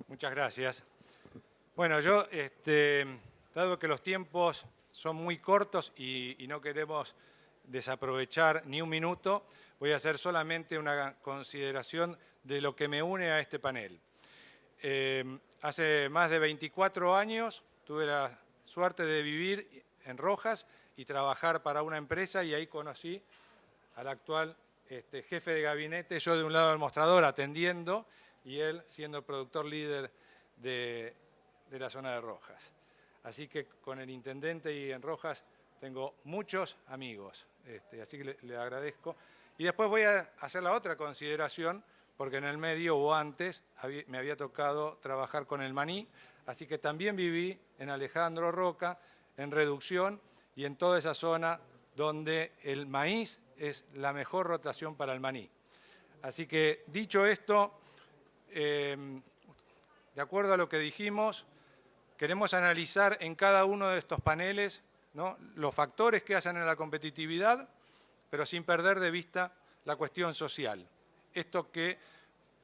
Muchas gracias. Bueno, yo, dado que los tiempos son muy cortos y no queremos desaprovechar ni un minuto, voy a hacer solamente una consideración de lo que me une a este panel. Hace más de 24 años tuve la suerte de vivir en Rojas y trabajar para una empresa, y ahí conocí al actual jefe de gabinete, yo de un lado del mostrador atendiendo y él siendo productor líder de la zona de Rojas. Así que con el intendente y en Rojas tengo muchos amigos, así que le agradezco. Y después voy a hacer la otra consideración, porque en el medio o antes me había tocado trabajar con el maní, así que también viví en Alejandro Roca, en Reducción y en toda esa zona donde el maíz es la mejor rotación para el maní. Así que, dicho esto, de acuerdo a lo que dijimos, queremos analizar en cada uno de estos paneles, ¿no?, los factores que hacen a la competitividad, pero sin perder de vista la cuestión social. Esto que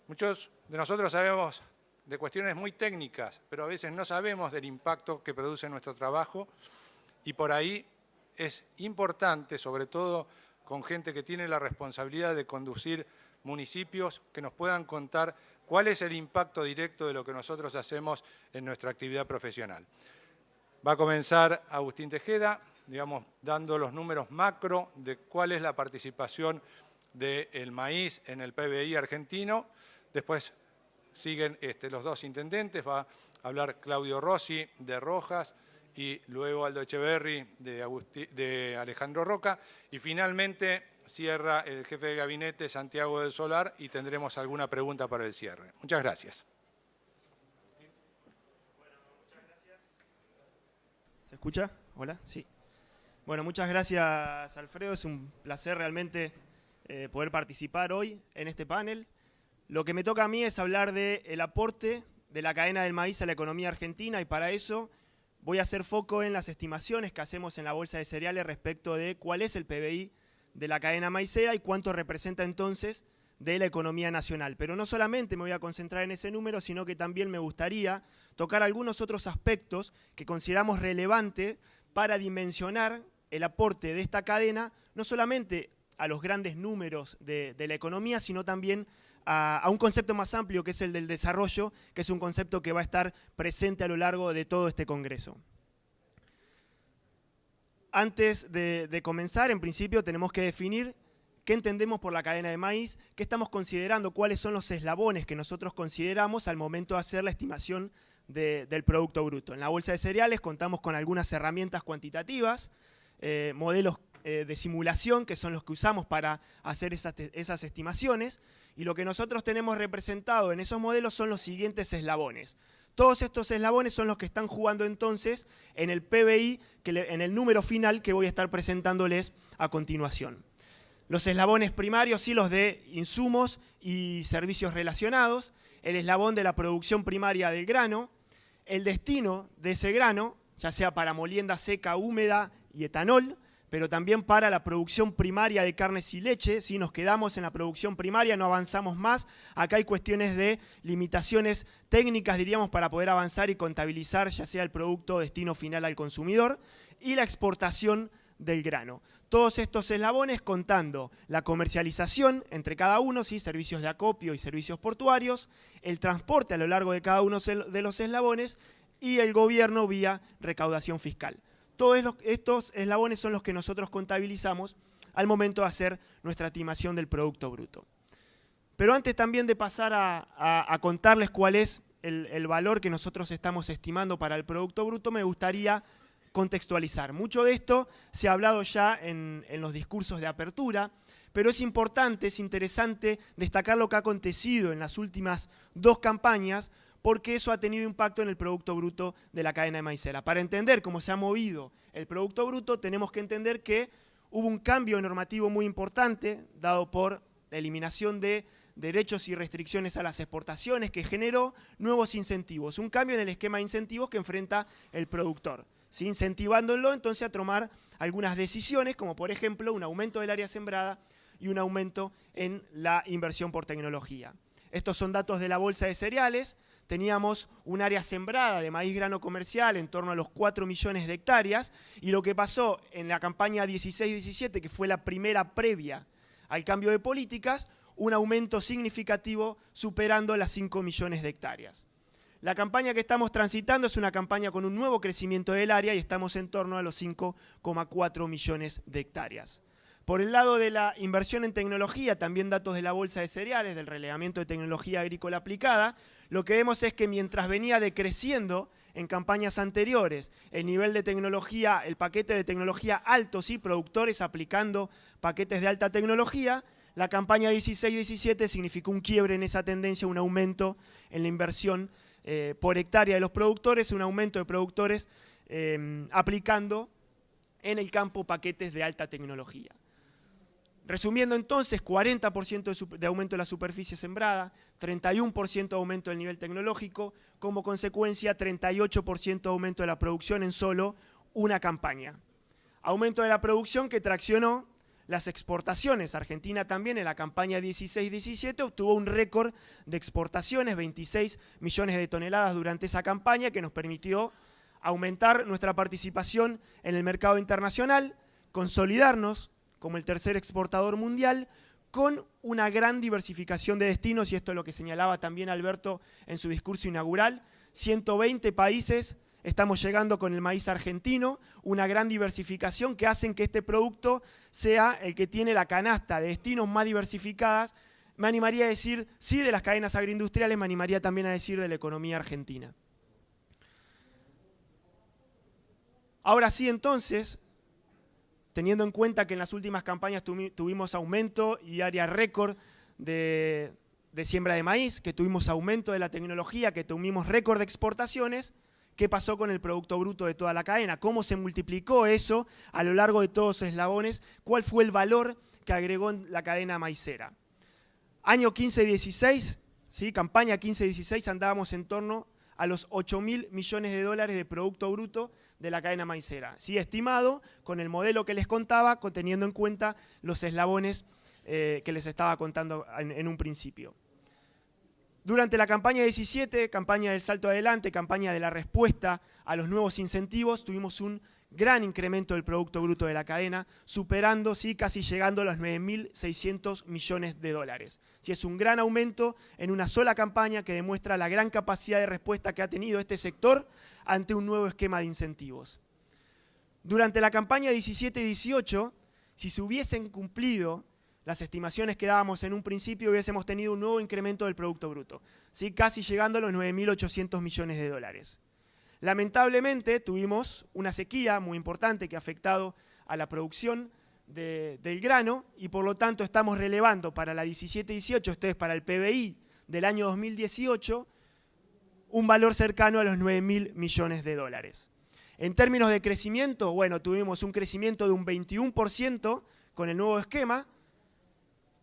muchos de nosotros sabemos de cuestiones muy técnicas, pero a veces no sabemos del impacto que produce nuestro trabajo, y por ahí es importante, sobre todo con gente que tiene la responsabilidad de conducir municipios, que nos puedan contar cuál es el impacto directo de lo que nosotros hacemos en nuestra actividad profesional. Va a comenzar Agustín Tejeda, digamos, dando los números macro de cuál es la participación del maíz en el PBI argentino. Después siguen los dos intendentes, va a hablar Claudio Rossi de Rojas y luego Aldo Echeverri de Alejandro Roca, y finalmente cierra el jefe de gabinete Santiago del Solar y tendremos alguna pregunta para el cierre. Muchas gracias. Bueno, muchas gracias. ¿Se escucha? Hola, sí. Bueno, muchas gracias, Alfredo. Es un placer realmente poder participar hoy en este panel. Lo que me toca a mí es hablar del aporte de la cadena del maíz a la economía argentina, y para eso voy a hacer foco en las estimaciones que hacemos en la Bolsa de Cereales respecto de cuál es el PBI de la cadena maicera y cuánto representa entonces de la economía nacional. Pero no solamente me voy a concentrar en ese número, sino que también me gustaría tocar algunos otros aspectos que consideramos relevantes para dimensionar el aporte de esta cadena, no solamente a los grandes números de la economía, sino también a un concepto más amplio, que es el del desarrollo, que es un concepto que va a estar presente a lo largo de todo este congreso. Antes de comenzar, en principio tenemos que definir qué entendemos por la cadena de maíz, qué estamos considerando, cuáles son los eslabones que nosotros consideramos al momento de hacer la estimación del Producto Bruto. En la Bolsa de Cereales contamos con algunas herramientas cuantitativas, modelos de simulación, que son los que usamos para hacer esas estimaciones, y lo que nosotros tenemos representado en esos modelos son los siguientes eslabones. Todos estos eslabones son los que están jugando entonces en el PBI, en el número final que voy a estar presentándoles a continuación. Los eslabones primarios, sí, los de insumos y servicios relacionados, el eslabón de la producción primaria del grano, el destino de ese grano, ya sea para molienda seca, húmeda y etanol, pero también para la producción primaria de carnes y leche. Si nos quedamos en la producción primaria, no avanzamos más. Acá hay cuestiones de limitaciones técnicas, diríamos, para poder avanzar y contabilizar ya sea el producto destino final al consumidor, y la exportación del grano. Todos estos eslabones contando la comercialización entre cada uno, ¿sí?, servicios de acopio y servicios portuarios, el transporte a lo largo de cada uno de los eslabones y el gobierno vía recaudación fiscal. Todos estos eslabones son los que nosotros contabilizamos al momento de hacer nuestra estimación del Producto Bruto. Pero antes también de pasar a contarles cuál es el valor que nosotros estamos estimando para el Producto Bruto, me gustaría contextualizar. Mucho de esto se ha hablado ya en los discursos de apertura, pero es importante, es interesante destacar lo que ha acontecido en las últimas dos campañas, porque eso ha tenido impacto en el Producto Bruto de la cadena de maicera. Para entender cómo se ha movido el Producto Bruto, tenemos que entender que hubo un cambio normativo muy importante, dado por la eliminación de derechos y restricciones a las exportaciones, que generó nuevos incentivos. Un cambio en el esquema de incentivos que enfrenta el productor, ¿sí?, incentivándolo entonces a tomar algunas decisiones, como por ejemplo un aumento del área sembrada y un aumento en la inversión por tecnología. Estos son datos de la Bolsa de Cereales. teníamos un área sembrada de maíz grano comercial en torno a los 4 millones de hectáreas, y lo que pasó en la campaña 16-17, que fue la primera previa al cambio de políticas, un aumento significativo superando las 5 millones de hectáreas. La campaña que estamos transitando es una campaña con un nuevo crecimiento del área y estamos en torno a los 5,4 millones de hectáreas. Por el lado de la inversión en tecnología, también datos de la Bolsa de Cereales, del Relevamiento de Tecnología Agrícola Aplicada, lo que vemos es que mientras venía decreciendo en campañas anteriores el nivel de tecnología, el paquete de tecnología altos y productores aplicando paquetes de alta tecnología, la campaña 16-17 significó un quiebre en esa tendencia, un aumento en la inversión por hectárea de los productores, un aumento de productores aplicando en el campo paquetes de alta tecnología. Resumiendo entonces, 40% de aumento de la superficie sembrada, 31% de aumento del nivel tecnológico, como consecuencia 38% de aumento de la producción en solo una campaña. Aumento de la producción que traccionó las exportaciones. Argentina también en la campaña 16-17 obtuvo un récord de exportaciones, 26 millones de toneladas durante esa campaña, que nos permitió aumentar nuestra participación en el mercado internacional, consolidarnos como el tercer exportador mundial, con una gran diversificación de destinos, y esto es lo que señalaba también Alberto en su discurso inaugural. 120 países estamos llegando con el maíz argentino, una gran diversificación que hacen que este producto sea el que tiene la canasta de destinos más diversificadas. Me animaría a decir, sí, de las cadenas agroindustriales, me animaría también a decir de la economía argentina. Ahora sí, entonces, teniendo en cuenta que en las últimas campañas tuvimos aumento y área récord de siembra de maíz, que tuvimos aumento de la tecnología, que tuvimos récord de exportaciones, ¿qué pasó con el Producto Bruto de toda la cadena? ¿Cómo se multiplicó eso a lo largo de todos los eslabones? ¿Cuál fue el valor que agregó en la cadena maicera? Año 15-16, ¿sí? Campaña 15-16, andábamos en torno a los 8.000 millones de dólares de Producto Bruto de la cadena maicera. Sí, estimado con el modelo que les contaba, teniendo en cuenta los eslabones que les estaba contando en un principio. Durante la campaña 17, campaña del salto adelante, campaña de la respuesta a los nuevos incentivos, tuvimos un gran incremento del Producto Bruto de la cadena, superando, sí, casi llegando a los 9.600 millones de dólares. Sí, es un gran aumento en una sola campaña que demuestra la gran capacidad de respuesta que ha tenido este sector ante un nuevo esquema de incentivos. Durante la campaña 17-18, si se hubiesen cumplido las estimaciones que dábamos en un principio, hubiésemos tenido un nuevo incremento del Producto Bruto, ¿sí? Casi llegando a los 9.800 millones de dólares. Lamentablemente tuvimos una sequía muy importante que ha afectado a la producción del grano y por lo tanto estamos relevando para la 17-18, esto es para el PBI del año 2018, un valor cercano a los 9.000 millones de dólares. En términos de crecimiento, bueno, tuvimos un crecimiento de un 21% con el nuevo esquema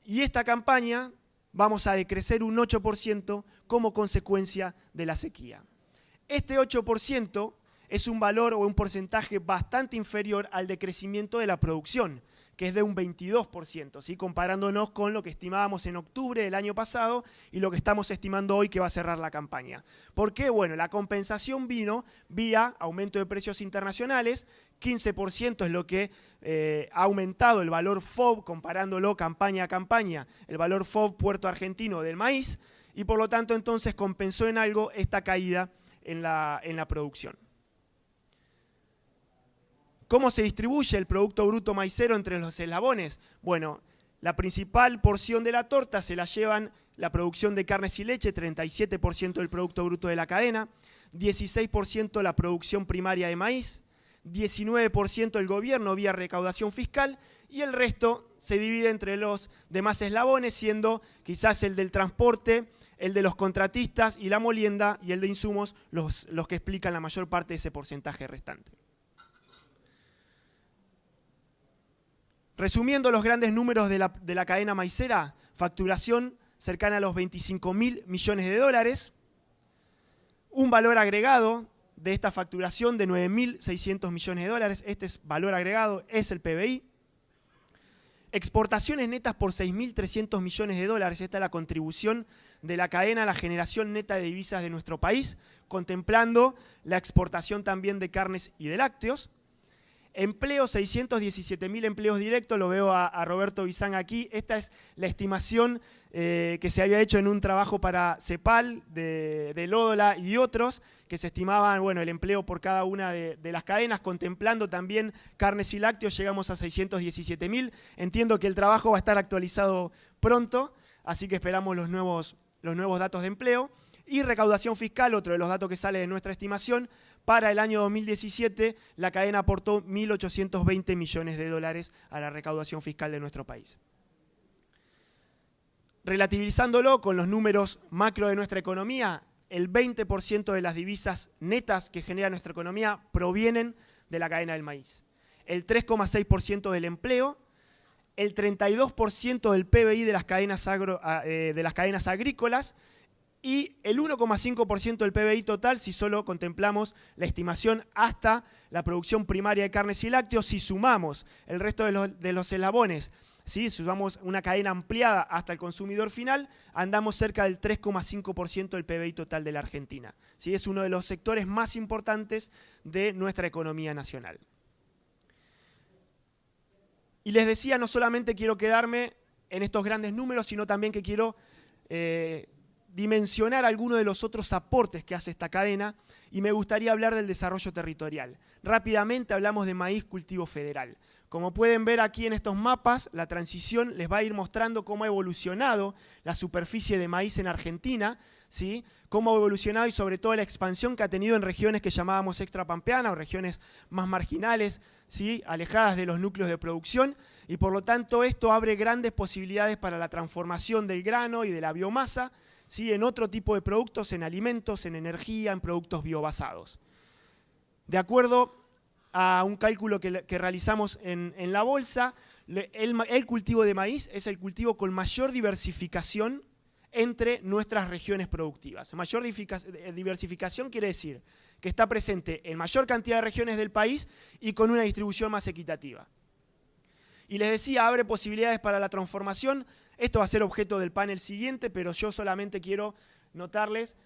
y esta campaña vamos a decrecer un 8% como consecuencia de la sequía. Este 8% es un valor o un porcentaje bastante inferior al decrecimiento de la producción, que es de un 22%, ¿sí? Comparándonos con lo que estimábamos en octubre del año pasado y lo que estamos estimando hoy que va a cerrar la campaña. ¿Por qué? Bueno, la compensación vino vía aumento de precios internacionales, 15% es lo que ha aumentado el valor FOB, comparándolo campaña a campaña, el valor FOB Puerto Argentino del maíz, y por lo tanto entonces compensó en algo esta caída en la producción. ¿Cómo se distribuye el Producto Bruto maicero entre los eslabones? Bueno, la principal porción de la torta se la llevan la producción de carnes y leche, 37% del Producto Bruto de la cadena, 16% la producción primaria de maíz, 19% el gobierno vía recaudación fiscal y el resto se divide entre los demás eslabones, siendo quizás el del transporte, el de los contratistas y la molienda y el de insumos los que explican la mayor parte de ese porcentaje restante. Resumiendo los grandes números de la cadena maicera, facturación cercana a los 25.000 millones de dólares, un valor agregado de esta facturación de 9.600 millones de dólares, este valor agregado es el PBI. Exportaciones netas por 6.300 millones de dólares. Esta es la contribución de la cadena a la generación neta de divisas de nuestro país, contemplando la exportación también de carnes y de lácteos. Empleo, 617.000 empleos directos, lo veo a Roberto Bizán aquí. Esta es la estimación que se había hecho en un trabajo para CEPAL, de Lódola y otros, que se estimaban, bueno, el empleo por cada una de las cadenas, contemplando también carnes y lácteos, llegamos a 617.000. Entiendo que el trabajo va a estar actualizado pronto, así que esperamos los nuevos datos de empleo. Y recaudación fiscal, otro de los datos que sale de nuestra estimación, para el año 2017 la cadena aportó 1.820 millones de dólares a la recaudación fiscal de nuestro país. Relativizándolo con los números macro de nuestra economía, el 20% de las divisas netas que genera nuestra economía provienen de la cadena del maíz. El 3,6% del empleo, el 32% del PBI de las cadenas agrícolas, y el 1,5% del PBI total si solo contemplamos la estimación hasta la producción primaria de carnes y lácteos. Si sumamos el resto de los eslabones, ¿sí? Si sumamos una cadena ampliada hasta el consumidor final, andamos cerca del 3,5% del PBI total de la Argentina. ¿Sí? Es uno de los sectores más importantes de nuestra economía nacional. Y les decía, no solamente quiero quedarme en estos grandes números, sino también que quiero dimensionar algunos de los otros aportes que hace esta cadena, y me gustaría hablar del desarrollo territorial. Rápidamente hablamos de maíz cultivo federal. Como pueden ver aquí en estos mapas, la transición les va a ir mostrando cómo ha evolucionado la superficie de maíz en Argentina, ¿sí? Cómo ha evolucionado y sobre todo la expansión que ha tenido en regiones que llamábamos extrapampeanas o regiones más marginales, ¿sí? Alejadas de los núcleos de producción, y por lo tanto esto abre grandes posibilidades para la transformación del grano y de la biomasa, ¿sí? En otro tipo de productos, en alimentos, en energía, en productos biobasados. De acuerdo a un cálculo que realizamos en la bolsa, el cultivo de maíz es el cultivo con mayor diversificación entre nuestras regiones productivas. Mayor diversificación quiere decir que está presente en mayor cantidad de regiones del país y con una distribución más equitativa. Y les decía, abre posibilidades para la transformación. Esto va a ser objeto del panel siguiente, pero yo solamente quiero notarles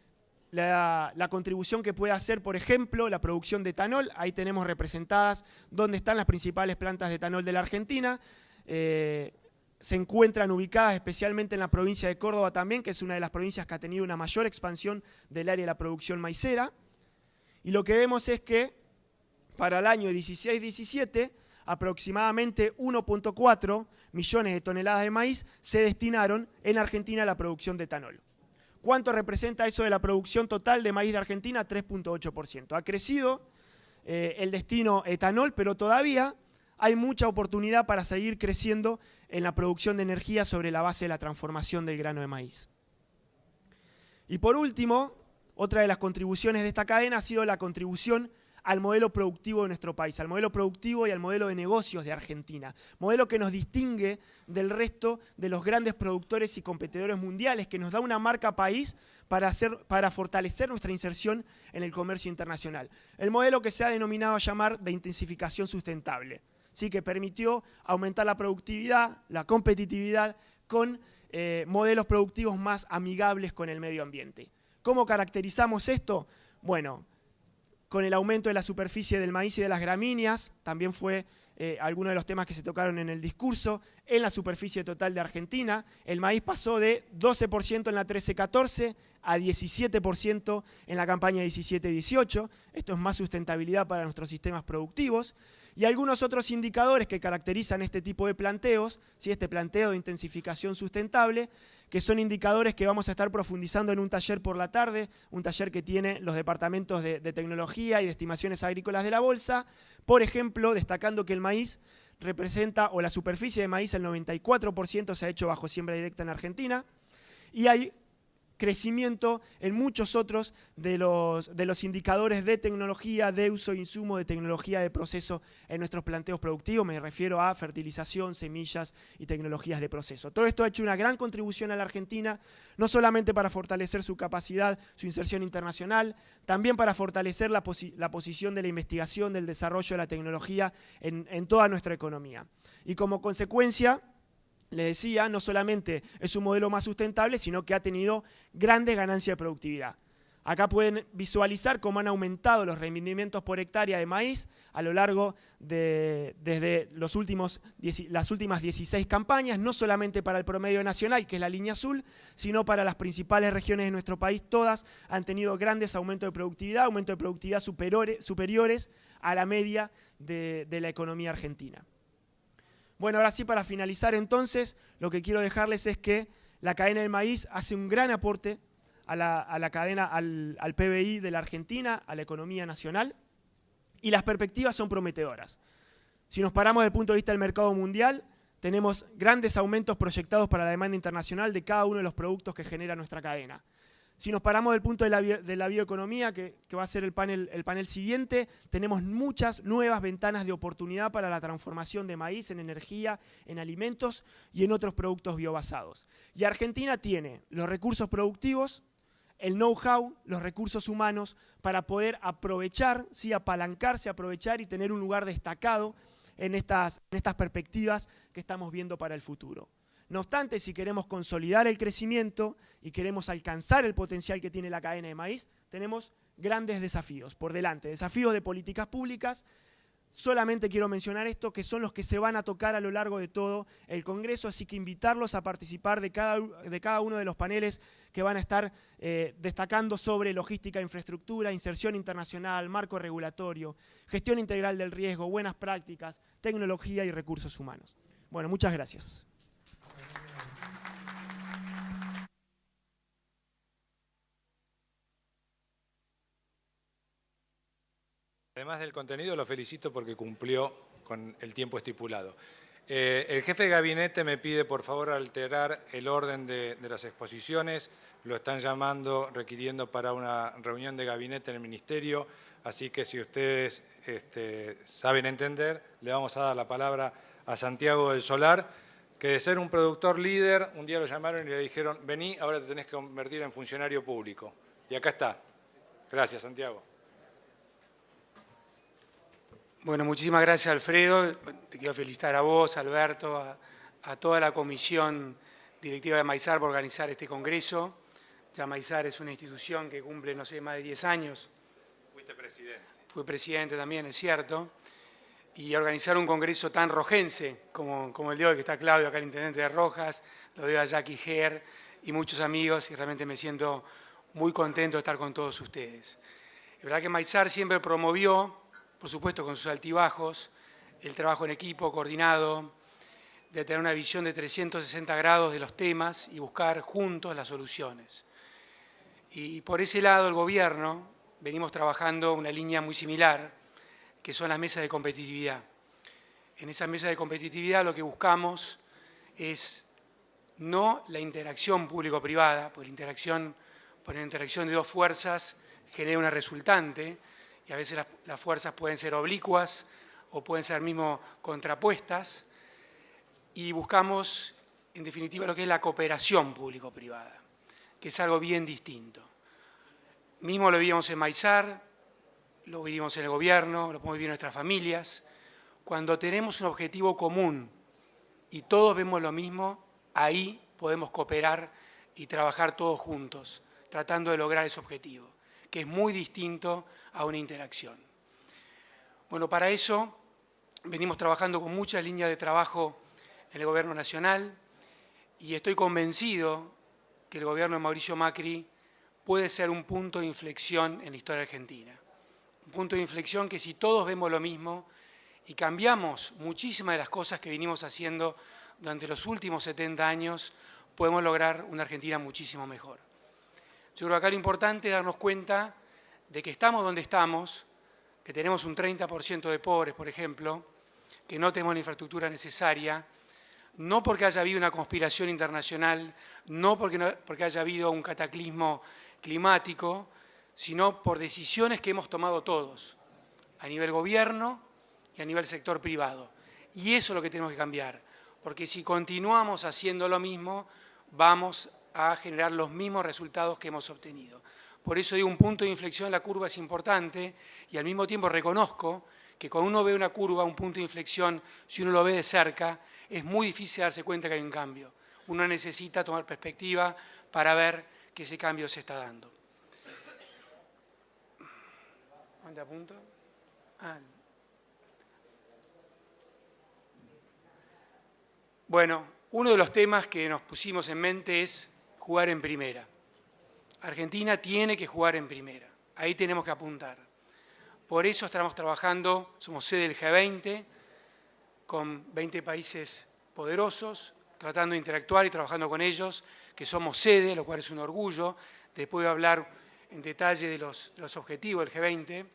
la contribución que puede hacer, por ejemplo, la producción de etanol. Ahí tenemos representadas dónde están las principales plantas de etanol de la Argentina. Se encuentran ubicadas especialmente en la provincia de Córdoba también, que es una de las provincias que ha tenido una mayor expansión del área de la producción maicera. Y lo que vemos es que para el año 16-17, aproximadamente 1,4 millones de toneladas de maíz se destinaron en Argentina a la producción de etanol. ¿Cuánto representa eso de la producción total de maíz de Argentina? 3,8%. Ha crecido el destino etanol, pero todavía hay mucha oportunidad para seguir creciendo en la producción de energía sobre la base de la transformación del grano de maíz. Y por último, otra de las contribuciones de esta cadena ha sido la contribución al modelo productivo de nuestro país, al modelo productivo y al modelo de negocios de Argentina. Modelo que nos distingue del resto de los grandes productores y competidores mundiales, que nos da una marca país para fortalecer nuestra inserción en el comercio internacional. El modelo que se ha denominado llamar de intensificación sustentable, ¿sí? Que permitió aumentar la productividad, la competitividad con modelos productivos más amigables con el medio ambiente. ¿Cómo caracterizamos esto? Bueno, con el aumento de la superficie del maíz y de las gramíneas, también fue alguno de los temas que se tocaron en el discurso. En la superficie total de Argentina, el maíz pasó de 12% en la 13-14 a 17% en la campaña 17-18. Esto es más sustentabilidad para nuestros sistemas productivos. Y algunos otros indicadores que caracterizan este tipo de planteos, ¿sí? Este planteo de intensificación sustentable, que son indicadores que vamos a estar profundizando en un taller por la tarde, un taller que tiene los departamentos de tecnología y de estimaciones agrícolas de la Bolsa. Por ejemplo, destacando que el maíz representa, o la superficie de maíz, el 94% se ha hecho bajo siembra directa en Argentina, y hay crecimiento en muchos otros de los indicadores de tecnología, de uso e insumo, de tecnología de proceso en nuestros planteos productivos. Me refiero a fertilización, semillas y tecnologías de proceso. Todo esto ha hecho una gran contribución a la Argentina, no solamente para fortalecer su capacidad, su inserción internacional, también para fortalecer la posición de la investigación, del desarrollo de la tecnología en toda nuestra economía. Y como consecuencia, les decía, no solamente es un modelo más sustentable, sino que ha tenido grandes ganancias de productividad. Acá pueden visualizar cómo han aumentado los rendimientos por hectárea de maíz a lo largo desde las últimas 16 campañas, no solamente para el promedio nacional, que es la línea azul, sino para las principales regiones de nuestro país. Todas han tenido grandes aumentos de productividad superiores a la media de la economía argentina. Bueno, ahora sí, para finalizar entonces, lo que quiero dejarles es que la cadena del maíz hace un gran aporte a la cadena, al PBI de la Argentina, a la economía nacional, y las perspectivas son prometedoras. Si nos paramos desde el punto de vista del mercado mundial, tenemos grandes aumentos proyectados para la demanda internacional de cada uno de los productos que genera nuestra cadena. Si nos paramos del punto de la bioeconomía, que va a ser el panel siguiente, tenemos muchas nuevas ventanas de oportunidad para la transformación de maíz en energía, en alimentos y en otros productos biobasados. Y Argentina tiene los recursos productivos, el know-how, los recursos humanos para poder aprovechar, sí, apalancarse, aprovechar y tener un lugar destacado en estas perspectivas que estamos viendo para el futuro. No obstante, si queremos consolidar el crecimiento y queremos alcanzar el potencial que tiene la cadena de maíz, tenemos grandes desafíos por delante, desafíos de políticas públicas. Solamente quiero mencionar esto, que son los que se van a tocar a lo largo de todo el Congreso, así que invitarlos a participar de cada uno de los paneles que van a estar destacando sobre logística e infraestructura, inserción internacional, marco regulatorio, gestión integral del riesgo, buenas prácticas, tecnología y recursos humanos. Bueno, muchas gracias. Además del contenido, lo felicito porque cumplió con el tiempo estipulado. El jefe de gabinete me pide, por favor, alterar el orden de las exposiciones. Lo están llamando, requiriendo para una reunión de gabinete en el Ministerio. Así que si ustedes saben entender, le vamos a dar la palabra a Santiago del Solar, que de ser un productor líder, un día lo llamaron y le dijeron, vení, ahora te tenés que convertir en funcionario público. Y acá está. Gracias, Santiago. Bueno, muchísimas gracias, Alfredo. Te quiero felicitar a vos, Alberto, a toda la comisión directiva de Maizar por organizar este congreso. Ya Maizar es una institución que cumple, no sé, más de 10 años. Fuiste presidente. Fui presidente también, es cierto. Y organizar un congreso tan rojense como el de hoy, que está Claudio, acá el intendente de Rojas, lo veo a Jackie Ger y muchos amigos, y realmente me siento muy contento de estar con todos ustedes. Es verdad que Maizar siempre promovió, por supuesto con sus altibajos, el trabajo en equipo, coordinado, de tener una visión de 360 grados de los temas y buscar juntos las soluciones. Y por ese lado el gobierno venimos trabajando una línea muy similar, que son las mesas de competitividad. En esas mesas de competitividad lo que buscamos es no la interacción público-privada, porque la interacción de dos fuerzas genera una resultante, y a veces las fuerzas pueden ser oblicuas o pueden ser mismo contrapuestas, y buscamos, en definitiva, lo que es la cooperación público-privada, que es algo bien distinto. Mismo lo vivimos en Maizar, lo vivimos en el gobierno, lo podemos vivir en nuestras familias. Cuando tenemos un objetivo común y todos vemos lo mismo, ahí podemos cooperar y trabajar todos juntos, tratando de lograr ese objetivo, que es muy distinto a una interacción. Bueno, para eso venimos trabajando con muchas líneas de trabajo en el Gobierno Nacional y estoy convencido que el gobierno de Mauricio Macri puede ser un punto de inflexión en la historia argentina. Un punto de inflexión que si todos vemos lo mismo y cambiamos muchísimas de las cosas que venimos haciendo durante los últimos 70 años, podemos lograr una Argentina muchísimo mejor. Yo creo que acá lo importante es darnos cuenta de que estamos donde estamos, que tenemos un 30% de pobres, por ejemplo, que no tenemos la infraestructura necesaria, no porque haya habido una conspiración internacional, no porque haya habido un cataclismo climático, sino por decisiones que hemos tomado todos, a nivel gobierno y a nivel sector privado. Y eso es lo que tenemos que cambiar, porque si continuamos haciendo lo mismo, vamos a generar los mismos resultados que hemos obtenido. Por eso digo, un punto de inflexión en la curva es importante y al mismo tiempo reconozco que cuando uno ve una curva, un punto de inflexión, si uno lo ve de cerca, es muy difícil darse cuenta que hay un cambio. Uno necesita tomar perspectiva para ver que ese cambio se está dando. ¿Dónde apunto? Bueno, uno de los temas que nos pusimos en mente es jugar en primera. Argentina tiene que jugar en primera. Ahí tenemos que apuntar. Por eso estamos trabajando, somos sede del G20, con 20 países poderosos, tratando de interactuar y trabajando con ellos, que somos sede, lo cual es un orgullo. Después voy a hablar en detalle de los objetivos del G20.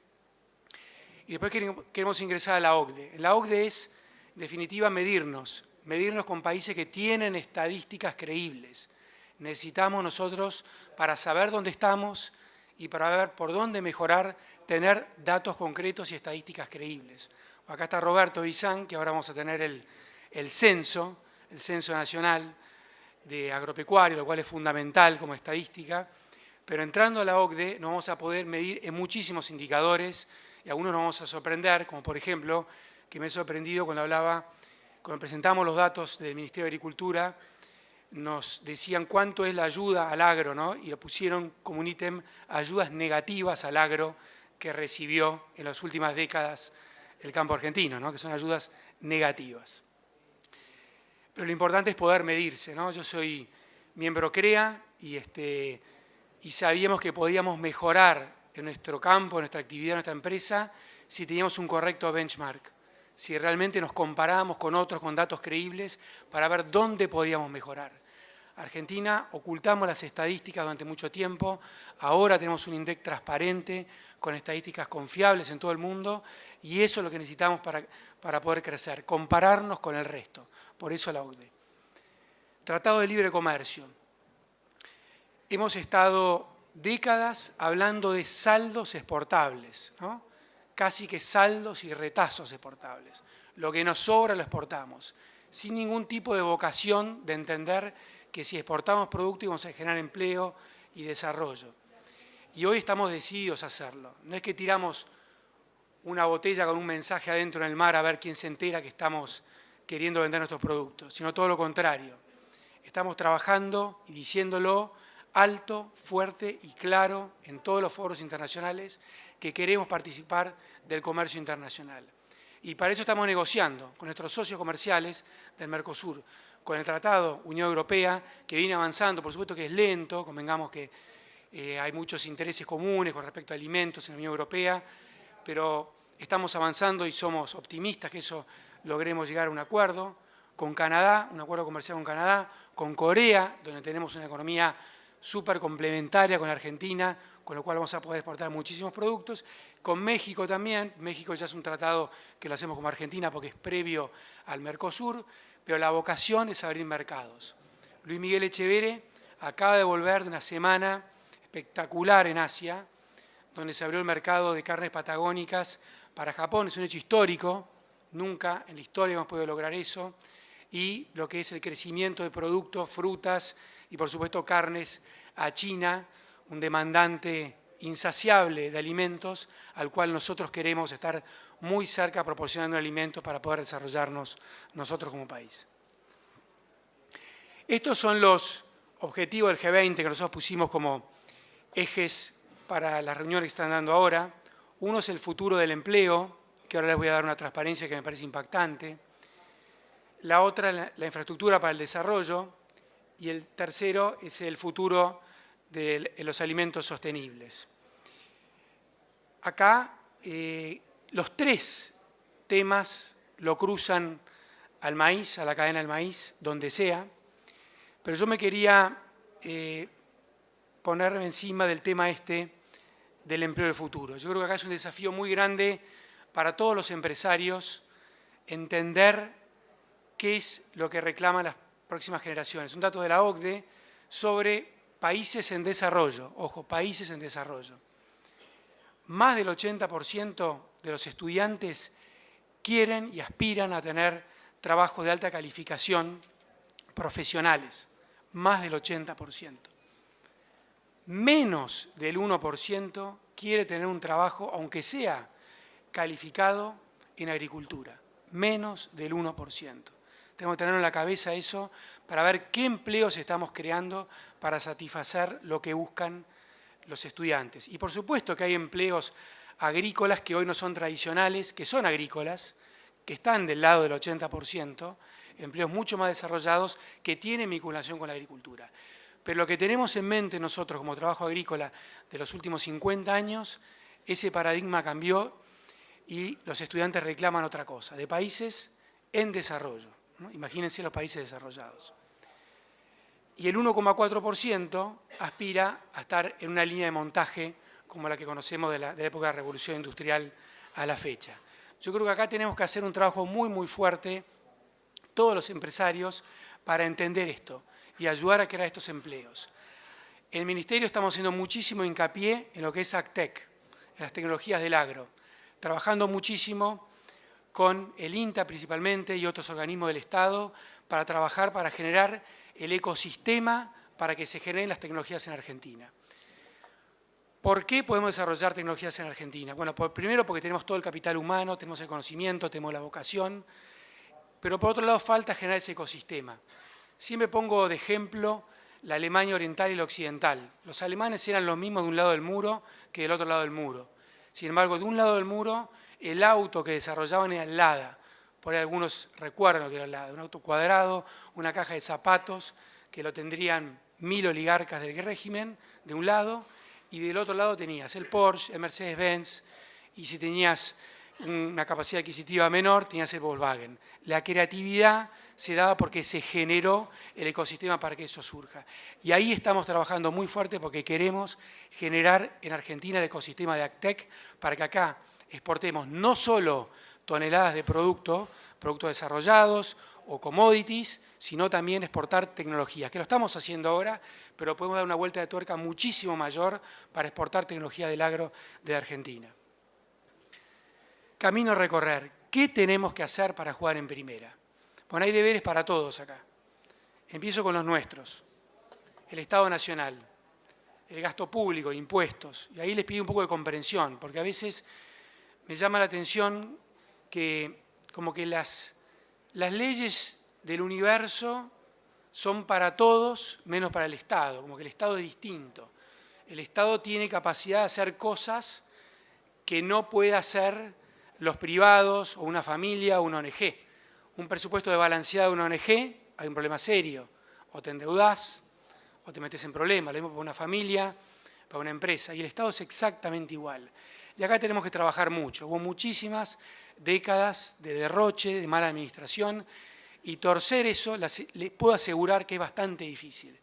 Y después queremos ingresar a la OCDE. En la OCDE es, en definitiva, medirnos con países que tienen estadísticas creíbles. Necesitamos nosotros, para saber dónde estamos y para ver por dónde mejorar, tener datos concretos y estadísticas creíbles. Acá está Roberto Bizán, que ahora vamos a tener el censo nacional de agropecuario, lo cual es fundamental como estadística, pero entrando a la OCDE nos vamos a poder medir en muchísimos indicadores y algunos nos vamos a sorprender, como por ejemplo, que me he sorprendido cuando presentamos los datos del Ministerio de Agricultura, nos decían cuánto es la ayuda al agro, ¿no? Y lo pusieron como un ítem, ayudas negativas al agro que recibió en las últimas décadas el campo argentino, ¿no? Que son ayudas negativas. Pero lo importante es poder medirse, ¿no? Yo soy miembro CREA y sabíamos que podíamos mejorar en nuestro campo, en nuestra actividad, en nuestra empresa, si teníamos un correcto benchmark, si realmente nos comparábamos con otros, con datos creíbles, para ver dónde podíamos mejorar. Argentina, ocultamos las estadísticas durante mucho tiempo, ahora tenemos un INDEC transparente, con estadísticas confiables en todo el mundo, y eso es lo que necesitamos para poder crecer, compararnos con el resto. Por eso la OCDE. Tratado de Libre Comercio. Hemos estado décadas hablando de saldos exportables, ¿no? Casi que saldos y retazos exportables. Lo que nos sobra lo exportamos, sin ningún tipo de vocación de entender que si exportamos productos íbamos a generar empleo y desarrollo. Y hoy estamos decididos a hacerlo. No es que tiramos una botella con un mensaje adentro en el mar a ver quién se entera que estamos queriendo vender nuestros productos, sino todo lo contrario. Estamos trabajando y diciéndolo alto, fuerte y claro en todos los foros internacionales que queremos participar del comercio internacional. Y para eso estamos negociando con nuestros socios comerciales del Mercosur, con el Tratado Unión Europea, que viene avanzando, por supuesto que es lento, convengamos que hay muchos intereses comunes con respecto a alimentos en la Unión Europea, pero estamos avanzando y somos optimistas que eso logremos llegar a un acuerdo. Con Canadá, un acuerdo comercial con Canadá, con Corea, donde tenemos una economía súper complementaria con Argentina, con lo cual vamos a poder exportar muchísimos productos. Con México también, México ya es un tratado que lo hacemos como Argentina porque es previo al Mercosur, pero la vocación es abrir mercados. Luis Miguel Echeverre acaba de volver de una semana espectacular en Asia, donde se abrió el mercado de carnes patagónicas para Japón, es un hecho histórico, nunca en la historia hemos podido lograr eso, y lo que es el crecimiento de productos, frutas y por supuesto carnes a China, un demandante insaciable de alimentos al cual nosotros queremos estar muy cerca proporcionando alimentos para poder desarrollarnos nosotros como país. Estos son los objetivos del G20 que nosotros pusimos como ejes para las reuniones que están dando ahora. Uno es el futuro del empleo, que ahora les voy a dar una transparencia que me parece impactante. La otra, la infraestructura para el desarrollo. Y el tercero es el futuro de los alimentos sostenibles. Acá los tres temas lo cruzan al maíz, a la cadena del maíz, donde sea, pero yo me quería ponerme encima del tema del empleo del futuro. Yo creo que acá es un desafío muy grande para todos los empresarios entender qué es lo que reclaman las próximas generaciones. Un dato de la OCDE sobre países en desarrollo. Ojo, países en desarrollo. Más del 80% de los estudiantes quieren y aspiran a tener trabajos de alta calificación profesionales. Más del 80%. Menos del 1% quiere tener un trabajo, aunque sea calificado, en agricultura, menos del 1%. Tenemos que tener en la cabeza eso para ver qué empleos estamos creando para satisfacer lo que buscan los estudiantes. Y por supuesto que hay empleos agrícolas que hoy no son tradicionales, que son agrícolas, que están del lado del 80%, empleos mucho más desarrollados que tienen vinculación con la agricultura. Pero lo que tenemos en mente nosotros como trabajo agrícola de los últimos 50 años, ese paradigma cambió y los estudiantes reclaman otra cosa, de países en desarrollo, ¿no? Imagínense los países desarrollados. Y el 1,4% aspira a estar en una línea de montaje como la que conocemos de la época de la Revolución Industrial a la fecha. Yo creo que acá tenemos que hacer un trabajo muy fuerte, todos los empresarios, para entender esto y ayudar a crear estos empleos. En el Ministerio estamos haciendo muchísimo hincapié en lo que es AgTech, en las tecnologías del agro, trabajando muchísimo con el INTA principalmente y otros organismos del Estado para trabajar, para generar el ecosistema para que se generen las tecnologías en Argentina. ¿Por qué podemos desarrollar tecnologías en Argentina? Bueno, primero porque tenemos todo el capital humano, tenemos el conocimiento, tenemos la vocación, pero por otro lado falta generar ese ecosistema. Siempre pongo de ejemplo la Alemania oriental y la occidental. Los alemanes eran los mismos de un lado del muro que del otro lado del muro. Sin embargo, de un lado del muro, el auto que desarrollaban era el Lada. Por ahí algunos recuerdan lo que era el Lada. Un auto cuadrado, una caja de zapatos, que lo tendrían 1000 oligarcas del régimen, de un lado, y del otro lado tenías el Porsche, el Mercedes-Benz, y si tenías una capacidad adquisitiva menor, tenías el Volkswagen. La creatividad se daba porque se generó el ecosistema para que eso surja. Y ahí estamos trabajando muy fuerte porque queremos generar en Argentina el ecosistema de AgTech para que acá exportemos no solo toneladas de productos desarrollados o commodities, sino también exportar tecnologías, que lo estamos haciendo ahora, pero podemos dar una vuelta de tuerca muchísimo mayor para exportar tecnología del agro de Argentina. Camino a recorrer. ¿Qué tenemos que hacer para jugar en primera? Bueno, hay deberes para todos acá. Empiezo con los nuestros. El Estado Nacional, el gasto público, impuestos. Y ahí les pido un poco de comprensión, porque a veces me llama la atención que como que las leyes del universo son para todos, menos para el Estado, como que el Estado es distinto. El Estado tiene capacidad de hacer cosas que no puede hacer los privados o una familia o una ONG. Un presupuesto desbalanceado de una ONG, hay un problema serio. O te endeudás o te metes en problemas, lo mismo para una familia, para una empresa. Y el Estado es exactamente igual. Y acá tenemos que trabajar mucho. Hubo muchísimas décadas de derroche, de mala administración, y torcer eso, les puedo asegurar que es bastante difícil.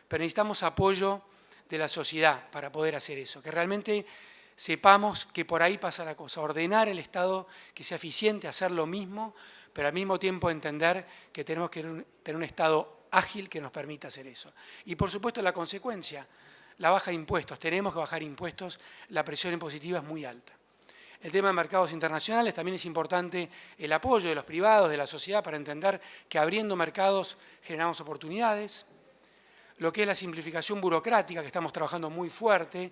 Pero necesitamos apoyo de la sociedad para poder hacer eso, que realmente sepamos que por ahí pasa la cosa, ordenar el Estado que sea eficiente, hacer lo mismo, pero al mismo tiempo entender que tenemos que tener un Estado ágil que nos permita hacer eso. Y por supuesto la consecuencia, la baja de impuestos. Tenemos que bajar impuestos, la presión impositiva es muy alta. El tema de mercados internacionales, también es importante el apoyo de los privados, de la sociedad, para entender que abriendo mercados generamos oportunidades. Lo que es la simplificación burocrática, que estamos trabajando muy fuerte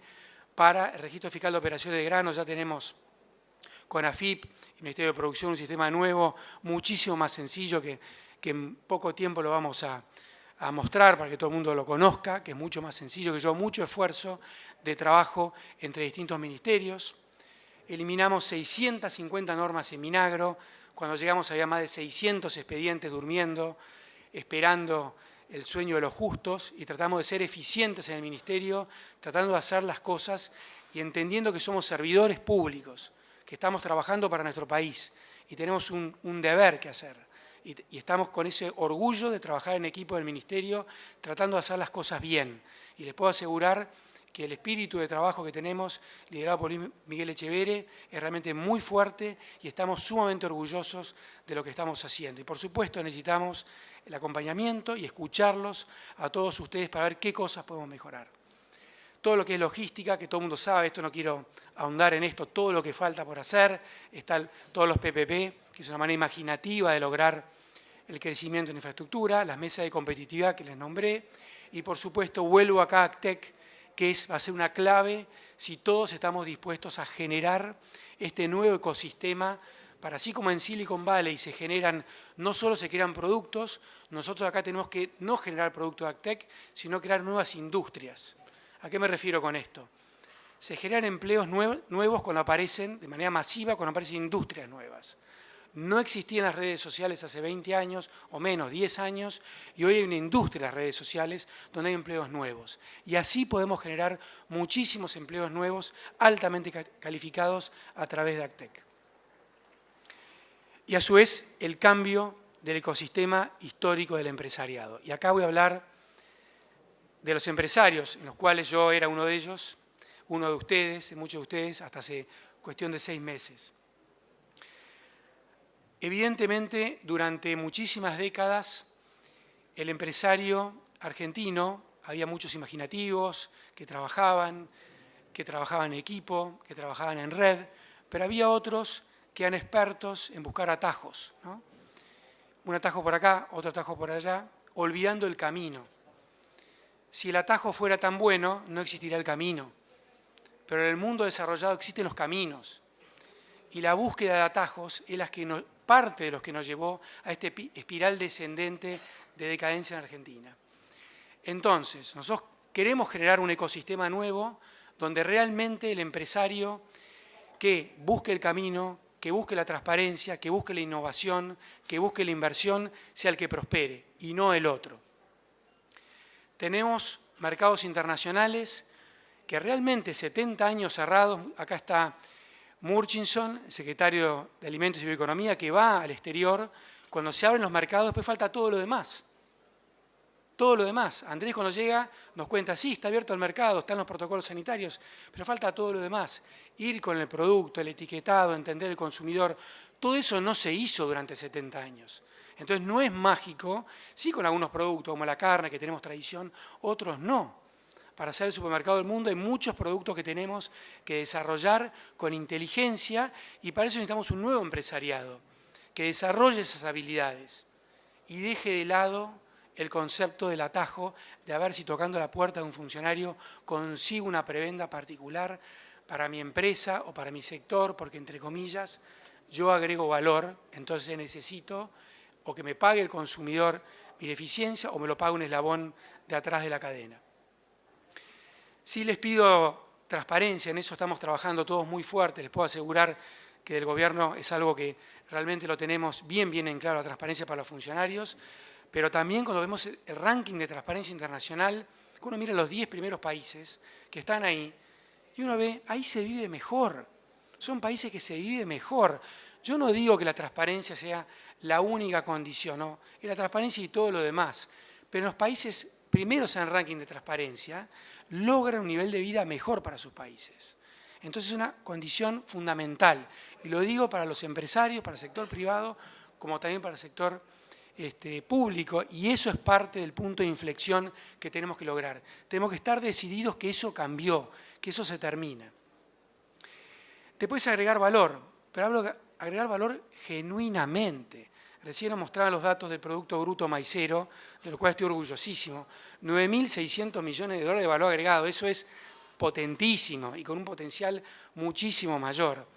para el Registro Fiscal de Operaciones de Granos, ya tenemos con AFIP y Ministerio de Producción un sistema nuevo, muchísimo más sencillo, que en poco tiempo lo vamos a mostrar para que todo el mundo lo conozca, que es mucho más sencillo, que lleva mucho esfuerzo de trabajo entre distintos ministerios. Eliminamos 650 normas en Minagro, cuando llegamos había más de 600 expedientes durmiendo, esperando el sueño de los justos, y tratamos de ser eficientes en el Ministerio, tratando de hacer las cosas y entendiendo que somos servidores públicos, que estamos trabajando para nuestro país y tenemos un deber que hacer. Y estamos con ese orgullo de trabajar en equipo del Ministerio, tratando de hacer las cosas bien. Y les puedo asegurar que el espíritu de trabajo que tenemos, liderado por Miguel Echeverre, es realmente muy fuerte y estamos sumamente orgullosos de lo que estamos haciendo. Y por supuesto necesitamos el acompañamiento y escucharlos a todos ustedes para ver qué cosas podemos mejorar. Todo lo que es logística, que todo el mundo sabe, esto no quiero ahondar en esto, todo lo que falta por hacer, están todos los PPP, que es una manera imaginativa de lograr el crecimiento en infraestructura, las mesas de competitividad que les nombré, y por supuesto vuelvo acá a AgTech, que va a ser una clave si todos estamos dispuestos a generar este nuevo ecosistema para así como en Silicon Valley se generan, no solo se crean productos, nosotros acá tenemos que no generar productos de AgTech, sino crear nuevas industrias. ¿A qué me refiero con esto? Se generan empleos nuevos cuando aparecen, de manera masiva, cuando aparecen industrias nuevas. No existían las redes sociales hace 20 años, o menos, 10 años, y hoy hay una industria de las redes sociales donde hay empleos nuevos. Y así podemos generar muchísimos empleos nuevos, altamente calificados a través de AgTech. Y a su vez, el cambio del ecosistema histórico del empresariado. Y acá voy a hablar de los empresarios, en los cuales yo era uno de ellos, uno de ustedes, de muchos de ustedes, hasta hace cuestión de 6 meses. Evidentemente, durante muchísimas décadas, el empresario argentino, había muchos imaginativos que trabajaban en equipo, que trabajaban en red, pero había otros que eran expertos en buscar atajos, ¿no? Un atajo por acá, otro atajo por allá, olvidando el camino. Si el atajo fuera tan bueno, no existiría el camino. Pero en el mundo desarrollado existen los caminos. Y la búsqueda de atajos es parte de los que nos llevó a este espiral descendente de decadencia en Argentina. Entonces, nosotros queremos generar un ecosistema nuevo donde realmente el empresario que busque el camino, que busque la transparencia, que busque la innovación, que busque la inversión, sea el que prospere y no el otro. Tenemos mercados internacionales que realmente 70 años cerrados, acá está Murchison, secretario de Alimentos y Bioeconomía, que va al exterior, cuando se abren los mercados, después falta todo lo demás. Todo lo demás. Andrés cuando llega nos cuenta, sí, está abierto el mercado, están los protocolos sanitarios, pero falta todo lo demás. Ir con el producto, el etiquetado, entender el consumidor, todo eso no se hizo durante 70 años. Entonces no es mágico, sí con algunos productos como la carne, que tenemos tradición, otros no. Para ser el supermercado del mundo hay muchos productos que tenemos que desarrollar con inteligencia y para eso necesitamos un nuevo empresariado que desarrolle esas habilidades y deje de lado el concepto del atajo de a ver si tocando la puerta de un funcionario consigo una prebenda particular para mi empresa o para mi sector, porque entre comillas yo agrego valor, entonces necesito o que me pague el consumidor mi deficiencia o me lo pague un eslabón de atrás de la cadena. Sí les pido transparencia, en eso estamos trabajando todos muy fuerte, les puedo asegurar que del gobierno es algo que realmente lo tenemos bien en claro, la transparencia para los funcionarios, pero también cuando vemos el ranking de transparencia internacional, uno mira los 10 primeros países que están ahí y uno ve, ahí se vive mejor, son países que se vive mejor. Yo no digo que la transparencia sea la única condición, ¿no? Es la transparencia y todo lo demás, pero en los países primeros en el ranking de transparencia logran un nivel de vida mejor para sus países. Entonces es una condición fundamental, y lo digo para los empresarios, para el sector privado, como también para el sector público, y eso es parte del punto de inflexión que tenemos que lograr. Tenemos que estar decididos que eso cambió, que eso se termina. Después agregar valor, pero hablo de agregar valor genuinamente. Recién nos mostraban los datos del Producto Bruto Maicero, de lo cual estoy orgullosísimo. 9.600 millones de dólares de valor agregado, eso es potentísimo y con un potencial muchísimo mayor.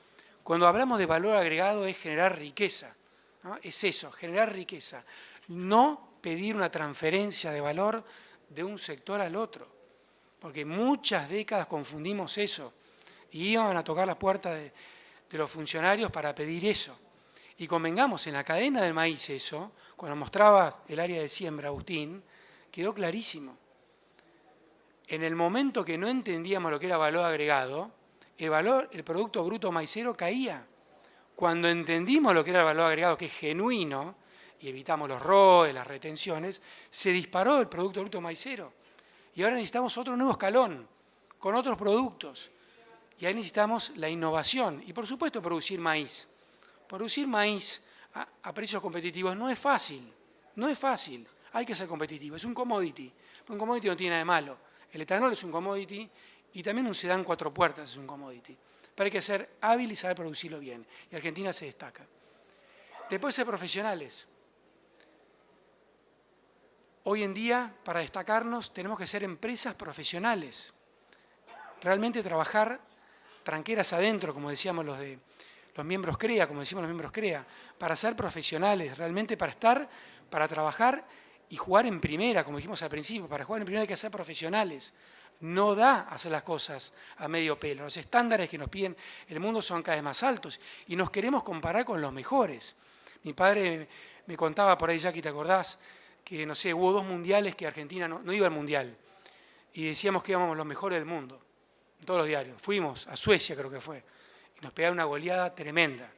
Cuando hablamos de valor agregado es generar riqueza, ¿no? Es eso, generar riqueza. No pedir una transferencia de valor de un sector al otro, porque muchas décadas confundimos eso y iban a tocar la puerta de los funcionarios para pedir eso. Y convengamos, en la cadena del maíz eso, cuando mostraba el área de siembra, Agustín, quedó clarísimo. En el momento que no entendíamos lo que era valor agregado, el Producto Bruto Maicero caía. Cuando entendimos lo que era el valor agregado, que es genuino, y evitamos los ROE, las retenciones, se disparó el Producto Bruto Maicero. Y ahora necesitamos otro nuevo escalón, con otros productos. Y ahí necesitamos la innovación y, por supuesto, producir maíz. Producir maíz a precios competitivos no es fácil, no es fácil, hay que ser competitivo, es un commodity. Un commodity no tiene nada de malo, el etanol es un commodity y también un sedán 4 puertas es un commodity. Pero hay que ser hábil y saber producirlo bien, y Argentina se destaca. Después ser profesionales. Hoy en día, para destacarnos, tenemos que ser empresas profesionales. Realmente trabajar tranqueras adentro, como decíamos los los miembros CREA, como decimos los miembros CREA, para ser profesionales, realmente para estar, para trabajar y jugar en primera, como dijimos al principio. Para jugar en primera hay que ser profesionales. No da hacer las cosas a medio pelo. Los estándares que nos piden el mundo son cada vez más altos y nos queremos comparar con los mejores. Mi padre me contaba por ahí, Jackie, ¿te acordás? Que, no sé, hubo 2 mundiales que Argentina no iba al mundial y decíamos que íbamos los mejores del mundo, en todos los diarios. Fuimos a Suecia, creo que fue, y nos pegaron una goleada tremenda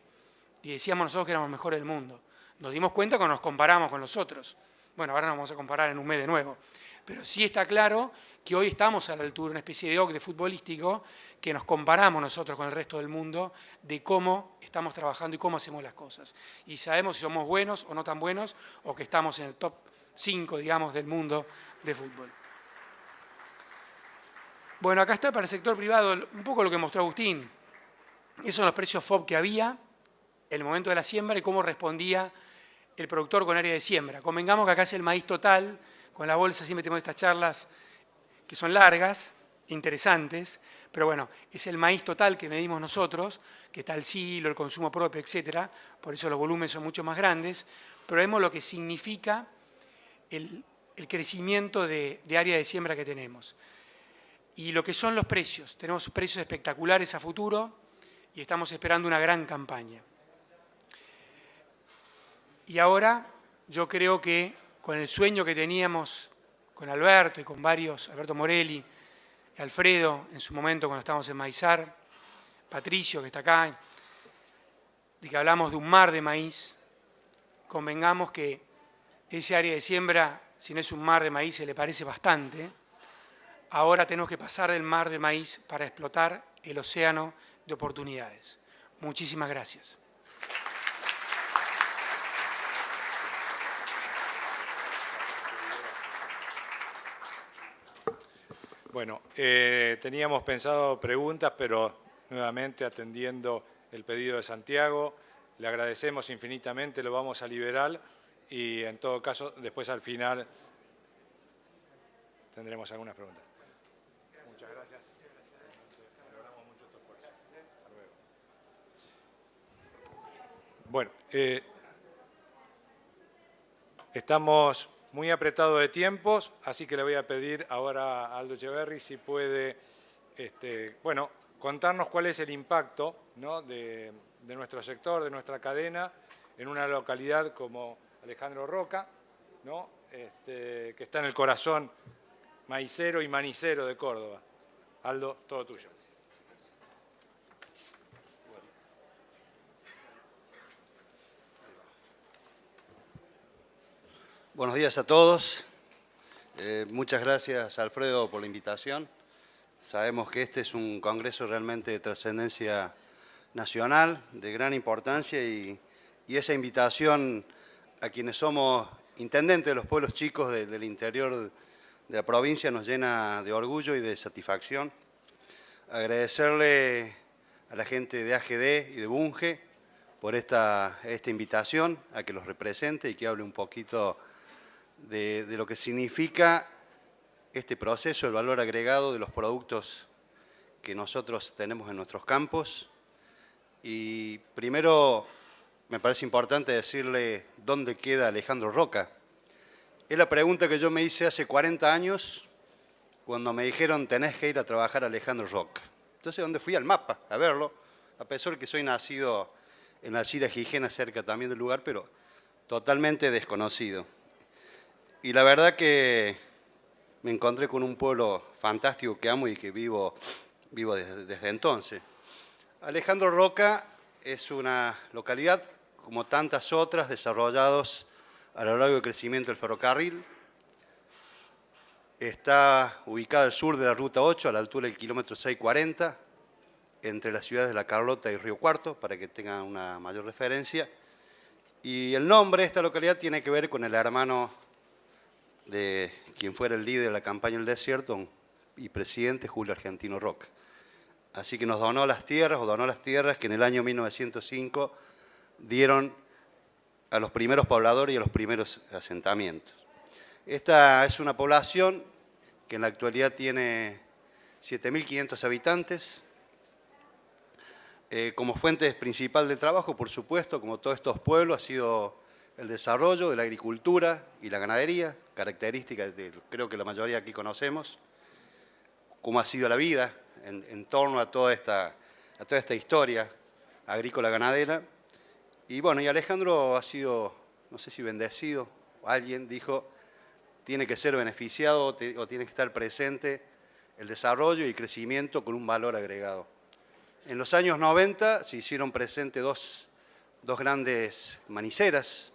y decíamos nosotros que éramos los mejores del mundo. Nos dimos cuenta cuando nos comparamos con los otros. Bueno, ahora nos vamos a comparar en un mes de nuevo. Pero sí está claro que hoy estamos a la altura, una especie de OCDE futbolístico, que nos comparamos nosotros con el resto del mundo de cómo estamos trabajando y cómo hacemos las cosas. Y sabemos si somos buenos o no tan buenos, o que estamos en el top 5, digamos, del mundo de fútbol. Bueno, acá está para el sector privado un poco lo que mostró Agustín. Esos son los precios FOB que había, el momento de la siembra y cómo respondía el productor con área de siembra. Convengamos que acá es el maíz total, con la bolsa siempre tenemos estas charlas que son largas, interesantes, pero bueno, es el maíz total que medimos nosotros, que está el silo, el consumo propio, etcétera, por eso los volúmenes son mucho más grandes, pero vemos lo que significa el crecimiento de área de siembra que tenemos. Y lo que son los precios, tenemos precios espectaculares a futuro y estamos esperando una gran campaña. Y ahora yo creo que con el sueño que teníamos con Alberto y con varios, Alberto Morelli, Alfredo en su momento cuando estábamos en Maizar, Patricio que está acá, de que hablamos de un mar de maíz, convengamos que ese área de siembra, si no es un mar de maíz, se le parece bastante. Ahora tenemos que pasar del mar de maíz para explotar el océano de oportunidades. Muchísimas gracias. Bueno, teníamos pensado preguntas, pero nuevamente atendiendo el pedido de Santiago, le agradecemos infinitamente, lo vamos a liberar y en todo caso después al final tendremos algunas preguntas. Muchas gracias. Valoramos mucho tu esfuerzo. Hasta luego. Bueno, estamos muy apretado de tiempos, así que le voy a pedir ahora a Aldo Echeverri si puede bueno, contarnos cuál es el impacto, ¿no?, de nuestro sector, de nuestra cadena, en una localidad como Alejandro Roca, ¿no?, que está en el corazón maicero y manicero de Córdoba. Aldo, todo tuyo. Buenos días a todos. Muchas gracias, Alfredo, por la invitación. Sabemos que este es un congreso realmente de trascendencia nacional, de gran importancia, y esa invitación a quienes somos intendentes de los pueblos chicos del interior de la provincia nos llena de orgullo y de satisfacción. Agradecerle a la gente de AGD y de Bunge por esta invitación, a que los represente y que hable un poquito de lo que significa este proceso, el valor agregado de los productos que nosotros tenemos en nuestros campos. Y primero me parece importante decirle dónde queda Alejandro Roca. Es la pregunta que yo me hice hace 40 años cuando me dijeron tenés que ir a trabajar a Alejandro Roca. Entonces, ¿dónde fui? Al mapa, a verlo, a pesar que soy nacido en Alcira Gijena, cerca también del lugar, pero totalmente desconocido. Y la verdad que me encontré con un pueblo fantástico que amo y que vivo desde entonces. Alejandro Roca es una localidad, como tantas otras, desarrolladas a lo largo del crecimiento del ferrocarril. Está ubicada al sur de la Ruta 8, a la altura del kilómetro 640, entre las ciudades de La Carlota y Río Cuarto, para que tengan una mayor referencia. Y el nombre de esta localidad tiene que ver con el hermano de quien fuera el líder de la campaña del desierto y presidente, Julio Argentino Roca. Así que nos donó las tierras que en el año 1905 dieron a los primeros pobladores y a los primeros asentamientos. Esta es una población que en la actualidad tiene 7.500 habitantes. Como fuente principal de trabajo, por supuesto, como todos estos pueblos, ha sido el desarrollo de la agricultura y la ganadería, características que creo que la mayoría aquí conocemos, cómo ha sido la vida en torno a toda esta historia agrícola ganadera. Y bueno, y Alejandro ha sido, no sé si bendecido, alguien dijo, tiene que ser beneficiado o tiene que estar presente el desarrollo y el crecimiento con un valor agregado. En los años 90 se hicieron presentes dos grandes maniceras,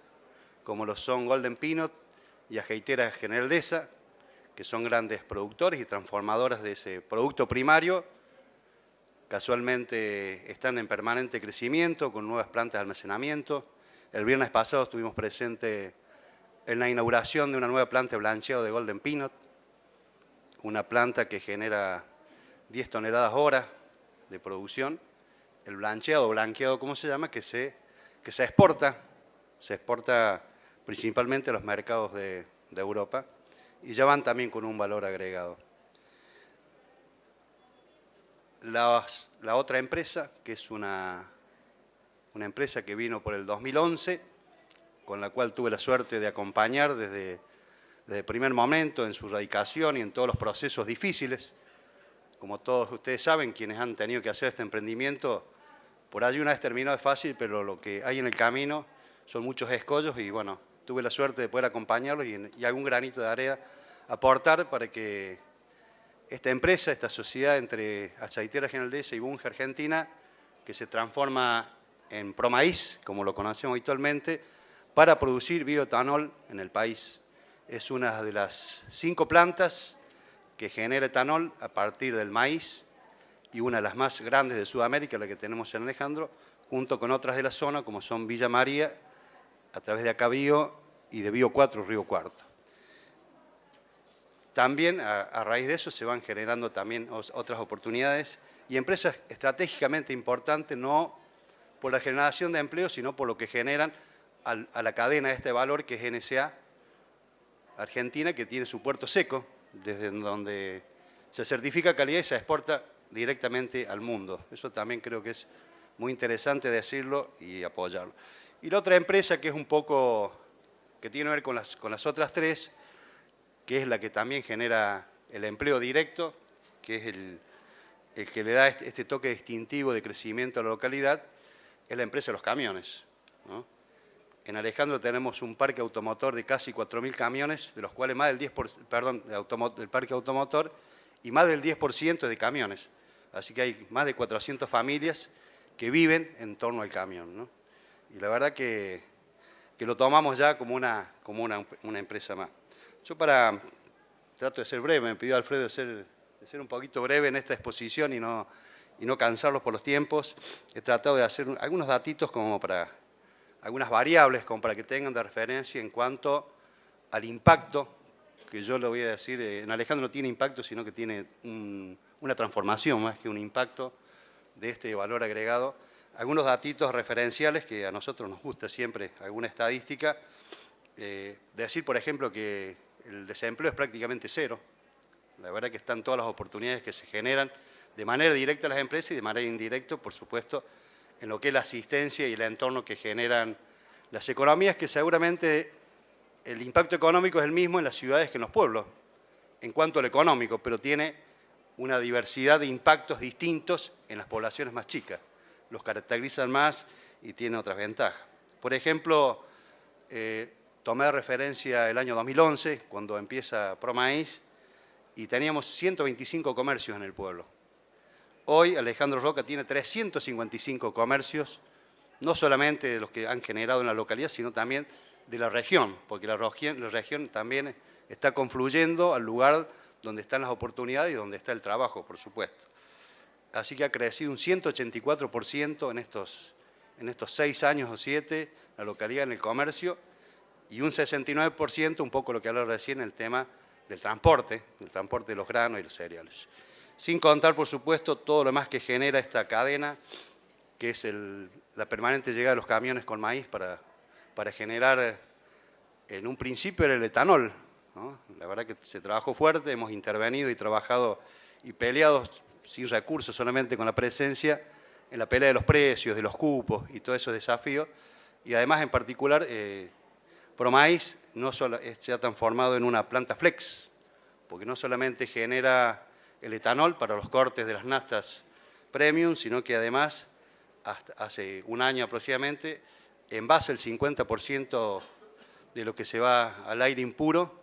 como lo son Golden Peanut y Aceitera General Deza, que son grandes productores y transformadoras de ese producto primario. Casualmente están en permanente crecimiento con nuevas plantas de almacenamiento. El viernes pasado estuvimos presentes en la inauguración de una nueva planta de blancheado de Golden Peanut, una planta que genera 10 toneladas hora de producción. El blanqueado, ¿cómo se llama? Que se exporta principalmente a los mercados de Europa y ya van también con un valor agregado. La otra empresa, que es una empresa que vino por el 2011, con la cual tuve la suerte de acompañar desde el primer momento en su radicación y en todos los procesos difíciles. Como todos ustedes saben, quienes han tenido que hacer este emprendimiento, por allí una vez terminó es fácil, pero lo que hay en el camino son muchos escollos y bueno, tuve la suerte de poder acompañarlos y algún granito de arena aportar para que esta empresa, esta sociedad entre Aceitera General Deza y Bunge Argentina, que se transforma en Promaíz, como lo conocemos habitualmente, para producir bioetanol en el país. Es una de las 5 plantas que genera etanol a partir del maíz y una de las más grandes de Sudamérica, la que tenemos en Alejandro, junto con otras de la zona, como son Villa María, a través de Acabío y de Bio 4, Río Cuarto. También a raíz de eso se van generando también otras oportunidades y empresas estratégicamente importantes, no por la generación de empleo, sino por lo que generan a la cadena de este valor que es NSA Argentina, que tiene su puerto seco, desde donde se certifica calidad y se exporta directamente al mundo. Eso también creo que es muy interesante decirlo y apoyarlo. Y la otra empresa que es un poco, que tiene que ver con las otras 3, que es la que también genera el empleo directo, que es el que le da este toque distintivo de crecimiento a la localidad, es la empresa de los camiones, ¿no? En Alejandro tenemos un parque automotor de casi 4.000 camiones, de los cuales más del 10%, del parque automotor, y más del 10% es de camiones. Así que hay más de 400 familias que viven en torno al camión, ¿no? Y la verdad que lo tomamos ya como una empresa más. Yo trato de ser breve, me pidió Alfredo de ser un poquito breve en esta exposición y no cansarlos por los tiempos. He tratado de hacer algunos datitos como para algunas variables como para que tengan de referencia en cuanto al impacto, que yo le voy a decir, en Alejandro no tiene impacto, sino que tiene una transformación más que un impacto de este valor agregado. Algunos datitos referenciales que a nosotros nos gusta siempre, alguna estadística, decir por ejemplo que el desempleo es prácticamente cero. La verdad que están todas las oportunidades que se generan de manera directa a las empresas y de manera indirecta, por supuesto, en lo que es la asistencia y el entorno que generan las economías, que seguramente el impacto económico es el mismo en las ciudades que en los pueblos, en cuanto a lo económico, pero tiene una diversidad de impactos distintos en las poblaciones más chicas. Los caracterizan más y tienen otras ventajas. Por ejemplo, tomé de referencia el año 2011, cuando empieza Promaíz, y teníamos 125 comercios en el pueblo. Hoy Alejandro Roca tiene 355 comercios, no solamente de los que han generado en la localidad, sino también de la región, porque la región también está confluyendo al lugar donde están las oportunidades y donde está el trabajo, por supuesto. Así que ha crecido un 184% en estos 6 años o 7, la localidad en el comercio, y un 69%, un poco lo que hablaba recién, el tema del transporte de los granos y los cereales. Sin contar, por supuesto, todo lo más que genera esta cadena, que es la permanente llegada de los camiones con maíz para generar, en un principio era el etanol, ¿no? La verdad que se trabajó fuerte, hemos intervenido y trabajado y peleado sin recursos, solamente con la presencia en la pelea de los precios, de los cupos y todos esos desafíos. Y además, en particular, ProMaíz no solo se ha transformado en una planta flex, porque no solamente genera el etanol para los cortes de las naftas premium, sino que además, hasta hace un año aproximadamente, envasa el 50% de lo que se va al aire impuro,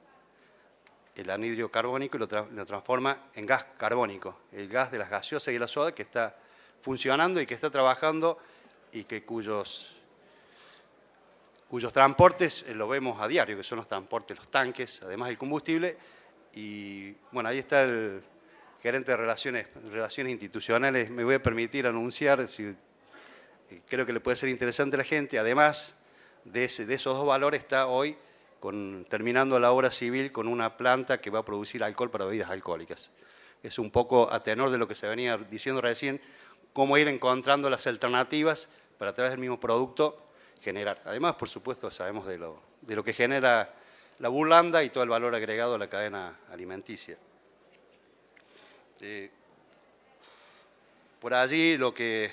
el anhídrido carbónico, y lo transforma en gas carbónico, el gas de las gaseosas y la soda que está funcionando y que está trabajando y que cuyos transportes lo vemos a diario, que son los transportes, los tanques, además del combustible. Y bueno, ahí está el gerente de Relaciones Institucionales. Me voy a permitir anunciar, creo que le puede ser interesante a la gente, además de esos dos valores, está hoy terminando la obra civil con una planta que va a producir alcohol para bebidas alcohólicas. Es un poco a tenor de lo que se venía diciendo recién, cómo ir encontrando las alternativas para, a través del mismo producto, generar. Además, por supuesto, sabemos de lo que genera la burlanda y todo el valor agregado a la cadena alimenticia. Por allí, lo que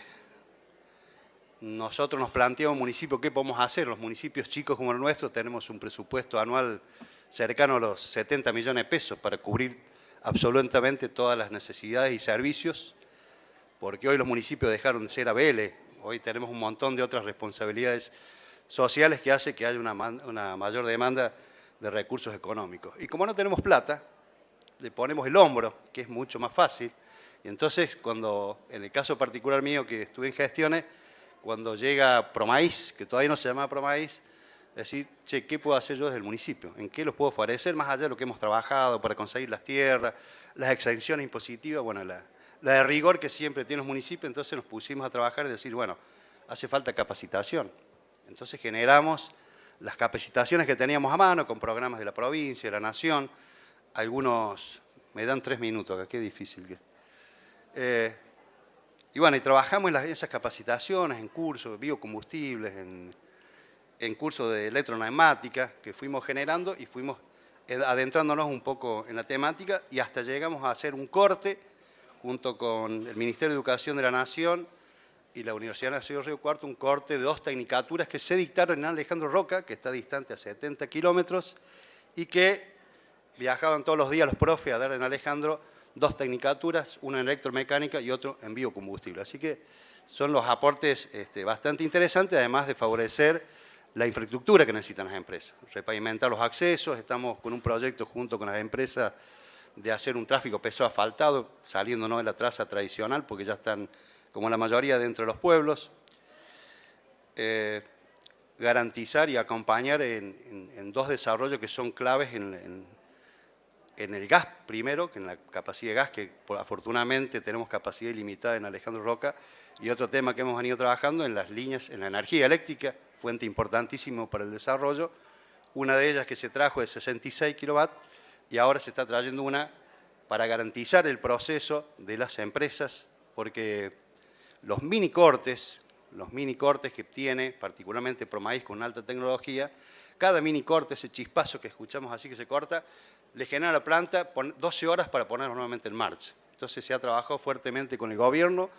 nosotros nos planteamos, municipio, ¿qué podemos hacer? Los municipios chicos como el nuestro tenemos un presupuesto anual cercano a los 70 millones de pesos para cubrir absolutamente todas las necesidades y servicios, porque hoy los municipios dejaron de ser ABL, hoy tenemos un montón de otras responsabilidades sociales que hace que haya una mayor demanda de recursos económicos. Y como no tenemos plata, le ponemos el hombro, que es mucho más fácil, y entonces en el caso particular mío que estuve en gestiones, cuando llega ProMaíz, que todavía no se llama ProMaíz, decir, che, ¿qué puedo hacer yo desde el municipio? ¿En qué los puedo favorecer? Más allá de lo que hemos trabajado para conseguir las tierras, las exenciones impositivas, bueno, la de rigor que siempre tienen los municipios, entonces nos pusimos a trabajar y decir, bueno, hace falta capacitación. Entonces generamos las capacitaciones que teníamos a mano con programas de la provincia, de la nación, algunos, me dan 3 minutos acá, qué difícil que... y bueno, y trabajamos en esas capacitaciones, en cursos de biocombustibles, en cursos de electroneumática que fuimos generando y fuimos adentrándonos un poco en la temática y hasta llegamos a hacer un corte junto con el Ministerio de Educación de la Nación y la Universidad Nacional de Río Cuarto, un corte de 2 tecnicaturas que se dictaron en Alejandro Roca, que está distante a 70 kilómetros, y que viajaban todos los días los profes a dar en Alejandro 2 tecnicaturas, una en electromecánica y otro en biocombustible. Así que son los aportes bastante interesantes, además de favorecer la infraestructura que necesitan las empresas. Repavimentar los accesos, estamos con un proyecto junto con las empresas de hacer un tráfico pesado asfaltado, saliendo de la traza tradicional, porque ya están, como la mayoría, dentro de los pueblos. Garantizar y acompañar en 2 desarrollos que son claves en el gas primero, que en la capacidad de gas, que afortunadamente tenemos capacidad ilimitada en Alejandro Roca, y otro tema que hemos venido trabajando en las líneas, en la energía eléctrica, fuente importantísimo para el desarrollo, una de ellas que se trajo de 66 kilowatts, y ahora se está trayendo una para garantizar el proceso de las empresas, porque los mini cortes que tiene, particularmente ProMaíz con alta tecnología, cada mini corte, ese chispazo que escuchamos así que se corta, le genera a la planta 12 horas para ponerlo nuevamente en marcha. Entonces se ha trabajado fuertemente con el gobierno,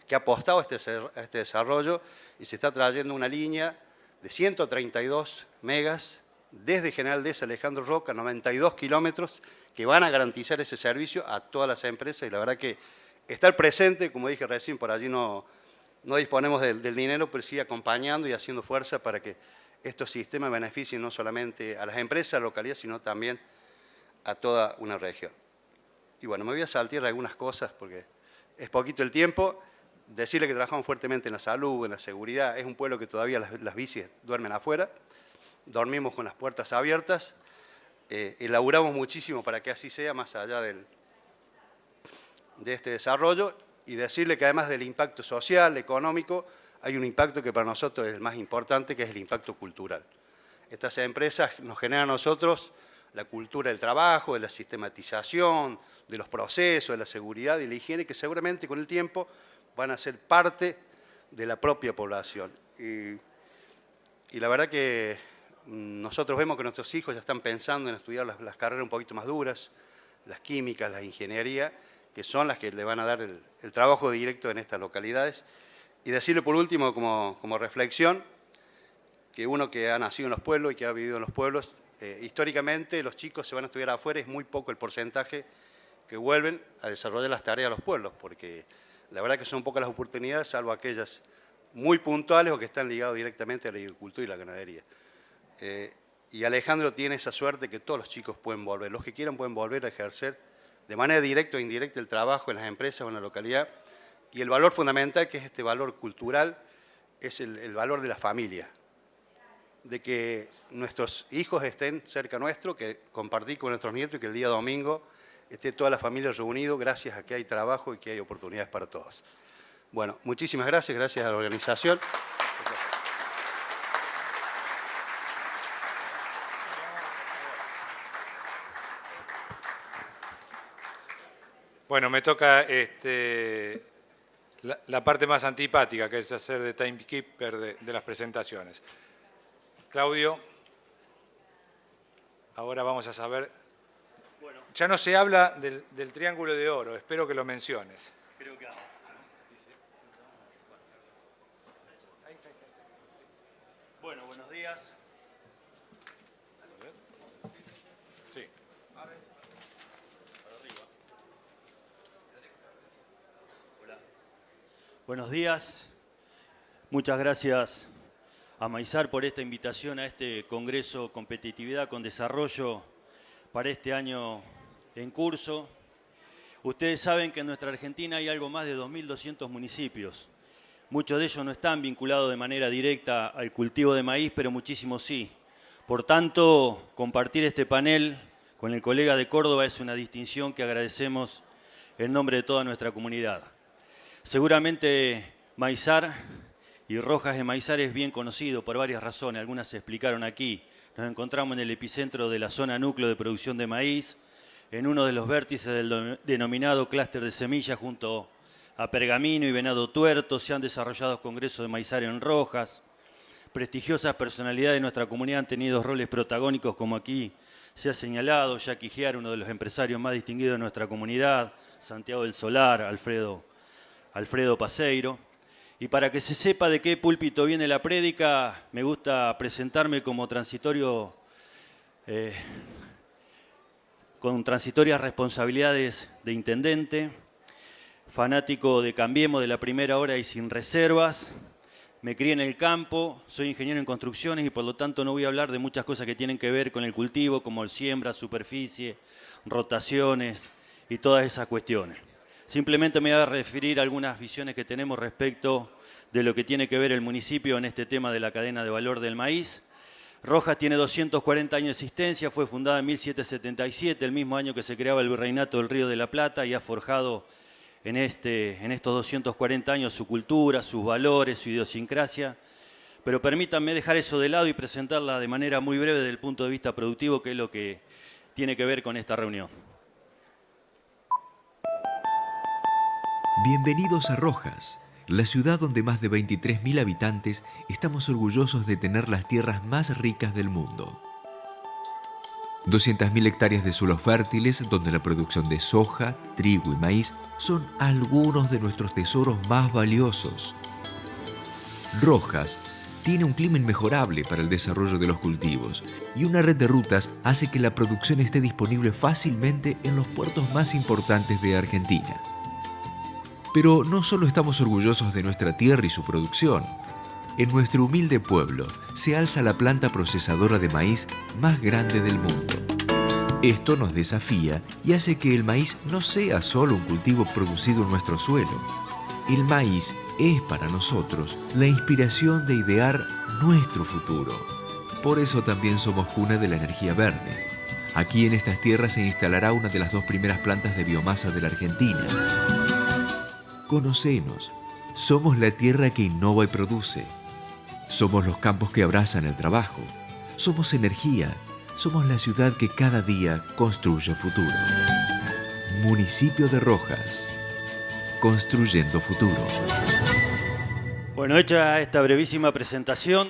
que ha apostado a este desarrollo, y se está trayendo una línea de 132 megas desde General Dehesa Alejandro Roca, 92 kilómetros, que van a garantizar ese servicio a todas las empresas, y la verdad que estar presente, como dije recién, por allí no disponemos del dinero, pero sí acompañando y haciendo fuerza para que estos sistemas beneficien no solamente a las empresas, a la localidad, sino también a toda una región. Y bueno, me voy a saltear algunas cosas porque es poquito el tiempo. Decirle que trabajamos fuertemente en la salud, en la seguridad. Es un pueblo que todavía las bicis duermen afuera. Dormimos con las puertas abiertas. Elaboramos muchísimo para que así sea, más allá de este desarrollo. Y decirle que además del impacto social, económico, hay un impacto que para nosotros es el más importante, que es el impacto cultural. Estas empresas nos generan a nosotros la cultura del trabajo, de la sistematización, de los procesos, de la seguridad y la higiene, que seguramente con el tiempo van a ser parte de la propia población. Y la verdad que nosotros vemos que nuestros hijos ya están pensando en estudiar las carreras un poquito más duras, las químicas, la ingeniería, que son las que le van a dar el trabajo directo en estas localidades. Y decirle por último, como reflexión, que uno que ha nacido en los pueblos y que ha vivido en los pueblos, históricamente los chicos se van a estudiar afuera, es muy poco el porcentaje que vuelven a desarrollar las tareas de los pueblos, porque la verdad que son pocas las oportunidades, salvo aquellas muy puntuales o que están ligadas directamente a la agricultura y la ganadería. Y Alejandro tiene esa suerte que todos los chicos pueden volver, los que quieran pueden volver a ejercer de manera directa o indirecta el trabajo en las empresas o en la localidad. Y el valor fundamental, que es este valor cultural, es el valor de la familia, de que nuestros hijos estén cerca nuestro, que compartir con nuestros nietos y que el día domingo esté toda la familia reunida gracias a que hay trabajo y que hay oportunidades para todos. Bueno, muchísimas gracias, gracias a la organización. Bueno, me toca la parte más antipática, que es hacer de timekeeper de las presentaciones. Claudio, ahora vamos a saber. Bueno, ya no se habla del triángulo de oro, espero que lo menciones. Creo que bueno, buenos días. Sí. Hola. Buenos días. Muchas gracias a Maizar por esta invitación a este Congreso Competitividad con Desarrollo para este año en curso. Ustedes saben que en nuestra Argentina hay algo más de 2.200 municipios. Muchos de ellos no están vinculados de manera directa al cultivo de maíz, pero muchísimos sí. Por tanto, compartir este panel con el colega de Córdoba es una distinción que agradecemos en nombre de toda nuestra comunidad. Seguramente Maizar y Rojas de Maizar es bien conocido por varias razones, algunas se explicaron aquí. Nos encontramos en el epicentro de la zona núcleo de producción de maíz, en uno de los vértices del denominado clúster de semillas junto a Pergamino y Venado Tuerto. Se han desarrollado congresos de Maizar en Rojas. Prestigiosas personalidades de nuestra comunidad han tenido roles protagónicos, como aquí se ha señalado. Jackie Giar, uno de los empresarios más distinguidos de nuestra comunidad, Santiago del Solar, Alfredo Paseiro. Y para que se sepa de qué púlpito viene la prédica, me gusta presentarme como transitorio, con transitorias responsabilidades de intendente, fanático de Cambiemos de la primera hora y sin reservas. Me crié en el campo, soy ingeniero en construcciones y por lo tanto no voy a hablar de muchas cosas que tienen que ver con el cultivo, como el siembra, superficie, rotaciones y todas esas cuestiones. Simplemente me voy a referir a algunas visiones que tenemos respecto de lo que tiene que ver el municipio en este tema de la cadena de valor del maíz. Rojas tiene 240 años de existencia, fue fundada en 1777, el mismo año que se creaba el Virreinato del Río de la Plata, y ha forjado en estos 240 años su cultura, sus valores, su idiosincrasia. Pero permítanme dejar eso de lado y presentarla de manera muy breve desde el punto de vista productivo, que es lo que tiene que ver con esta reunión. Bienvenidos a Rojas, la ciudad donde más de 23.000 habitantes estamos orgullosos de tener las tierras más ricas del mundo. 200.000 hectáreas de suelos fértiles donde la producción de soja, trigo y maíz son algunos de nuestros tesoros más valiosos. Rojas tiene un clima inmejorable para el desarrollo de los cultivos y una red de rutas hace que la producción esté disponible fácilmente en los puertos más importantes de Argentina. Pero no solo estamos orgullosos de nuestra tierra y su producción. En nuestro humilde pueblo se alza la planta procesadora de maíz más grande del mundo. Esto nos desafía y hace que el maíz no sea solo un cultivo producido en nuestro suelo. El maíz es para nosotros la inspiración de idear nuestro futuro. Por eso también somos cuna de la energía verde. Aquí en estas tierras se instalará una de las 2 primeras plantas de biomasa de la Argentina. Conocenos. Somos la tierra que innova y produce. Somos los campos que abrazan el trabajo. Somos energía. Somos la ciudad que cada día construye futuro. Municipio de Rojas. Construyendo futuro. Bueno, hecha esta brevísima presentación,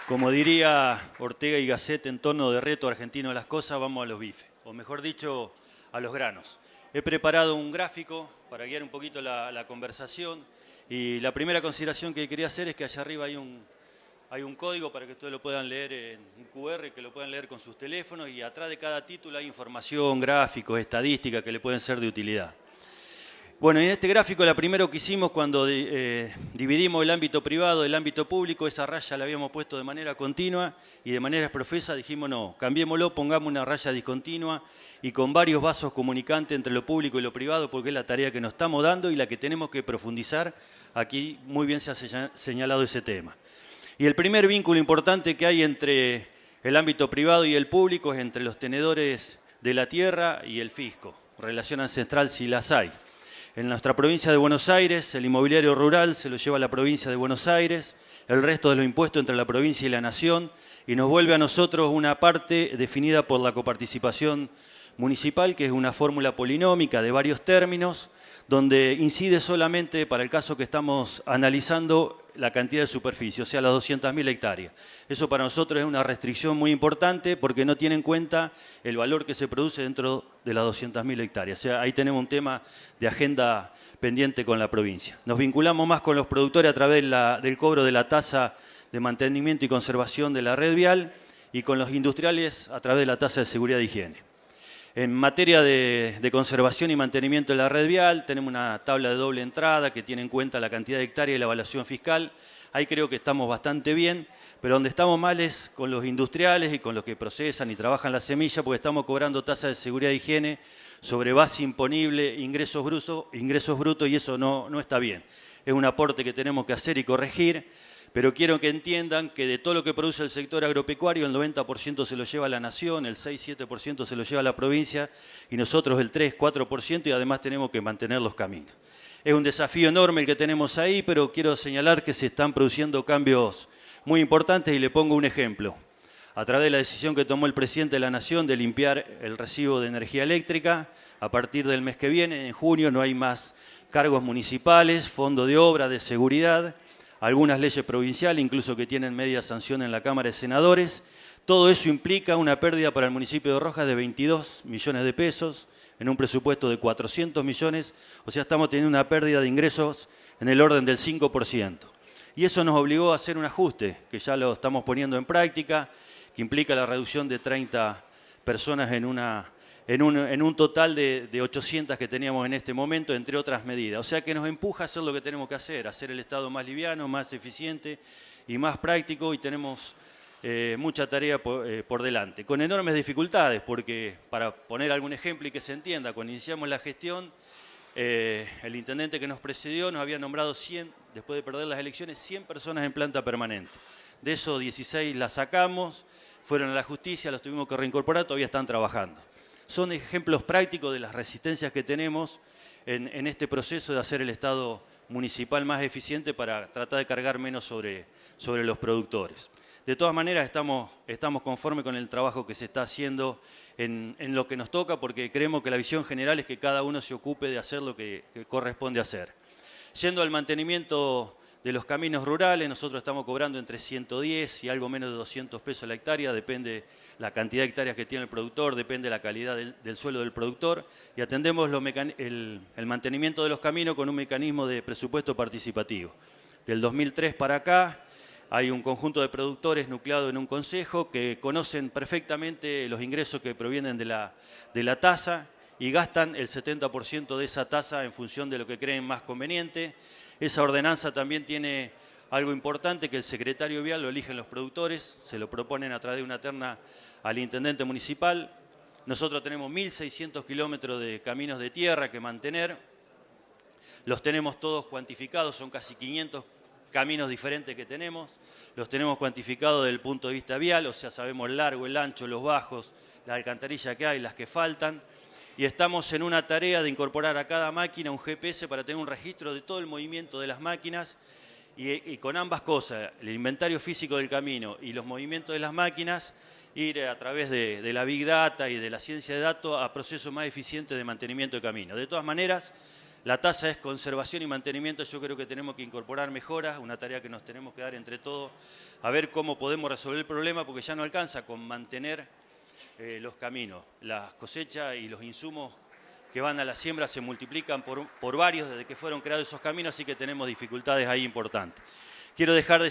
como diría Ortega y Gasset en tono de reto argentino de las cosas, vamos a los bifes, o mejor dicho, a los granos. He preparado un gráfico para guiar un poquito la conversación y la primera consideración que quería hacer es que allá arriba hay un código para que ustedes lo puedan leer en un QR, que lo puedan leer con sus teléfonos y atrás de cada título hay información, gráficos, estadísticas que le pueden ser de utilidad. Bueno, en este gráfico la primero que hicimos cuando dividimos el ámbito privado del ámbito público, esa raya la habíamos puesto de manera continua y de manera profesa dijimos no, cambiémoslo, pongamos una raya discontinua y con varios vasos comunicantes entre lo público y lo privado porque es la tarea que nos estamos dando y la que tenemos que profundizar. Aquí muy bien se ha señalado ese tema. Y el primer vínculo importante que hay entre el ámbito privado y el público es entre los tenedores de la tierra y el fisco, relación ancestral si las hay. En nuestra provincia de Buenos Aires, el inmobiliario rural se lo lleva a la provincia de Buenos Aires, el resto de los impuestos entre la provincia y la nación, y nos vuelve a nosotros una parte definida por la coparticipación municipal, que es una fórmula polinómica de varios términos, donde incide solamente, para el caso que estamos analizando, la cantidad de superficie, o sea, las 200.000 hectáreas. Eso para nosotros es una restricción muy importante porque no tiene en cuenta el valor que se produce dentro de las 200.000 hectáreas. O sea, ahí tenemos un tema de agenda pendiente con la provincia. Nos vinculamos más con los productores a través del cobro de la tasa de mantenimiento y conservación de la red vial y con los industriales a través de la tasa de seguridad e higiene. En materia de conservación y mantenimiento de la red vial, tenemos una tabla de doble entrada que tiene en cuenta la cantidad de hectáreas y la evaluación fiscal. Ahí creo que estamos bastante bien, pero donde estamos mal es con los industriales y con los que procesan y trabajan la semilla, porque estamos cobrando tasas de seguridad e higiene sobre base imponible, ingresos brutos, y eso no está bien. Es un aporte que tenemos que hacer y corregir. Pero quiero que entiendan que de todo lo que produce el sector agropecuario, el 90% se lo lleva la nación, el 6-7% se lo lleva la provincia y nosotros el 3-4% y además tenemos que mantener los caminos. Es un desafío enorme el que tenemos ahí, pero quiero señalar que se están produciendo cambios muy importantes y le pongo un ejemplo. A través de la decisión que tomó el presidente de la Nación de limpiar el recibo de energía eléctrica, a partir del mes que viene, en junio, no hay más cargos municipales, fondo de obra, de seguridad, algunas leyes provinciales, incluso que tienen media sanción en la Cámara de Senadores. Todo eso implica una pérdida para el municipio de Rojas de 22 millones de pesos, en un presupuesto de 400 millones, o sea, estamos teniendo una pérdida de ingresos en el orden del 5%. Y eso nos obligó a hacer un ajuste, que ya lo estamos poniendo en práctica, que implica la reducción de 30 personas en un total de 800 que teníamos en este momento, entre otras medidas. O sea que nos empuja a hacer lo que tenemos que hacer el Estado más liviano, más eficiente y más práctico, y tenemos mucha tarea por delante. Con enormes dificultades, porque para poner algún ejemplo y que se entienda, cuando iniciamos la gestión, el intendente que nos precedió nos había nombrado 100, después de perder las elecciones, 100 personas en planta permanente. De esos 16 las sacamos, fueron a la justicia, los tuvimos que reincorporar, todavía están trabajando. Son ejemplos prácticos de las resistencias que tenemos en este proceso de hacer el Estado municipal más eficiente para tratar de cargar menos sobre los productores. De todas maneras, estamos conformes con el trabajo que se está haciendo en lo que nos toca, porque creemos que la visión general es que cada uno se ocupe de hacer lo que corresponde hacer. Yendo al mantenimiento de los caminos rurales, nosotros estamos cobrando entre 110 y algo menos de 200 pesos la hectárea, depende la cantidad de hectáreas que tiene el productor, depende la calidad del suelo del productor, y atendemos el mantenimiento de los caminos con un mecanismo de presupuesto participativo. Del 2003 para acá hay un conjunto de productores nucleado en un consejo que conocen perfectamente los ingresos que provienen de la tasa y gastan el 70% de esa tasa en función de lo que creen más conveniente. Esa ordenanza también tiene algo importante, que el secretario vial lo eligen los productores, se lo proponen a través de una terna al intendente municipal. Nosotros tenemos 1.600 kilómetros de caminos de tierra que mantener, los tenemos todos cuantificados, son casi 500 caminos diferentes que tenemos, los tenemos cuantificados desde el punto de vista vial, o sea, sabemos el largo, el ancho, los bajos, las alcantarillas que hay, las que faltan. Y estamos en una tarea de incorporar a cada máquina un GPS para tener un registro de todo el movimiento de las máquinas y con ambas cosas, el inventario físico del camino y los movimientos de las máquinas, ir a través de la Big Data y de la ciencia de datos a procesos más eficientes de mantenimiento de camino. De todas maneras, la tasa es conservación y mantenimiento, yo creo que tenemos que incorporar mejoras, una tarea que nos tenemos que dar entre todos, a ver cómo podemos resolver el problema, porque ya no alcanza con mantener los caminos, las cosechas y los insumos que van a la siembra se multiplican por varios desde que fueron creados esos caminos, así que tenemos dificultades ahí importantes. No quiero dejar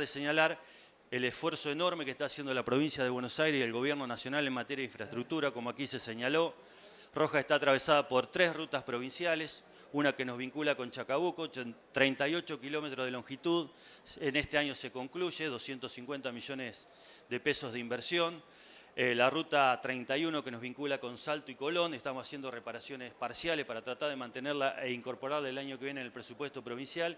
de señalar el esfuerzo enorme que está haciendo la provincia de Buenos Aires y el gobierno nacional en materia de infraestructura, como aquí se señaló. Rojas está atravesada por 3 rutas provinciales, una que nos vincula con Chacabuco, 38 kilómetros de longitud, en este año se concluye, 250 millones de pesos de inversión. La ruta 31 que nos vincula con Salto y Colón, estamos haciendo reparaciones parciales para tratar de mantenerla e incorporarla el año que viene en el presupuesto provincial.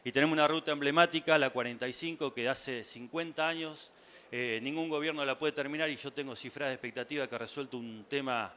Y tenemos una ruta emblemática, la 45, que hace 50 años ningún gobierno la puede terminar y yo tengo cifras de expectativa que resuelto un tema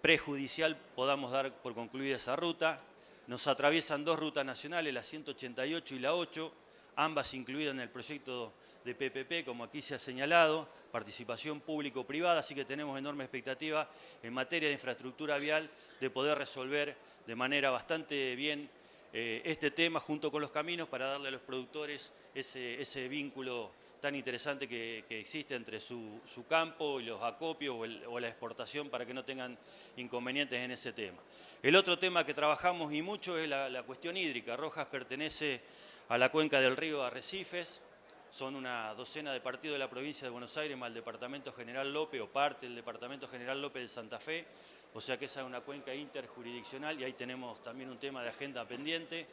prejudicial podamos dar por concluida esa ruta. Nos atraviesan 2 rutas nacionales, la 188 y la 8, ambas incluidas en el proyecto de PPP, como aquí se ha señalado, participación público-privada, así que tenemos enorme expectativa en materia de infraestructura vial de poder resolver de manera bastante bien este tema junto con los caminos para darle a los productores ese vínculo tan interesante que existe entre su campo y los acopios o la exportación para que no tengan inconvenientes en ese tema. El otro tema que trabajamos y mucho es la cuestión hídrica. Rojas pertenece a la cuenca del río Arrecifes, son una docena de partidos de la provincia de Buenos Aires más el Departamento General López o parte del Departamento General López de Santa Fe, o sea que esa es una cuenca interjurisdiccional y ahí tenemos también un tema de agenda pendiente.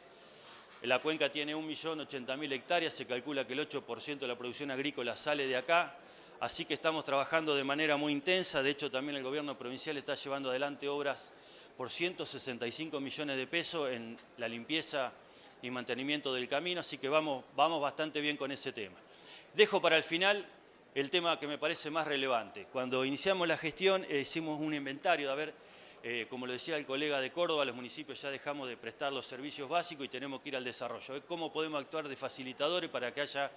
La cuenca tiene 1.080.000 hectáreas, se calcula que el 8% de la producción agrícola sale de acá, así que estamos trabajando de manera muy intensa. De hecho, también el gobierno provincial está llevando adelante obras por 165 millones de pesos en la limpieza y mantenimiento del camino, así que vamos bastante bien con ese tema. Dejo para el final el tema que me parece más relevante. Cuando iniciamos la gestión hicimos un inventario de a ver, como lo decía el colega de Córdoba, los municipios ya dejamos de prestar los servicios básicos y tenemos que ir al desarrollo. ¿Cómo podemos actuar de facilitadores para que haya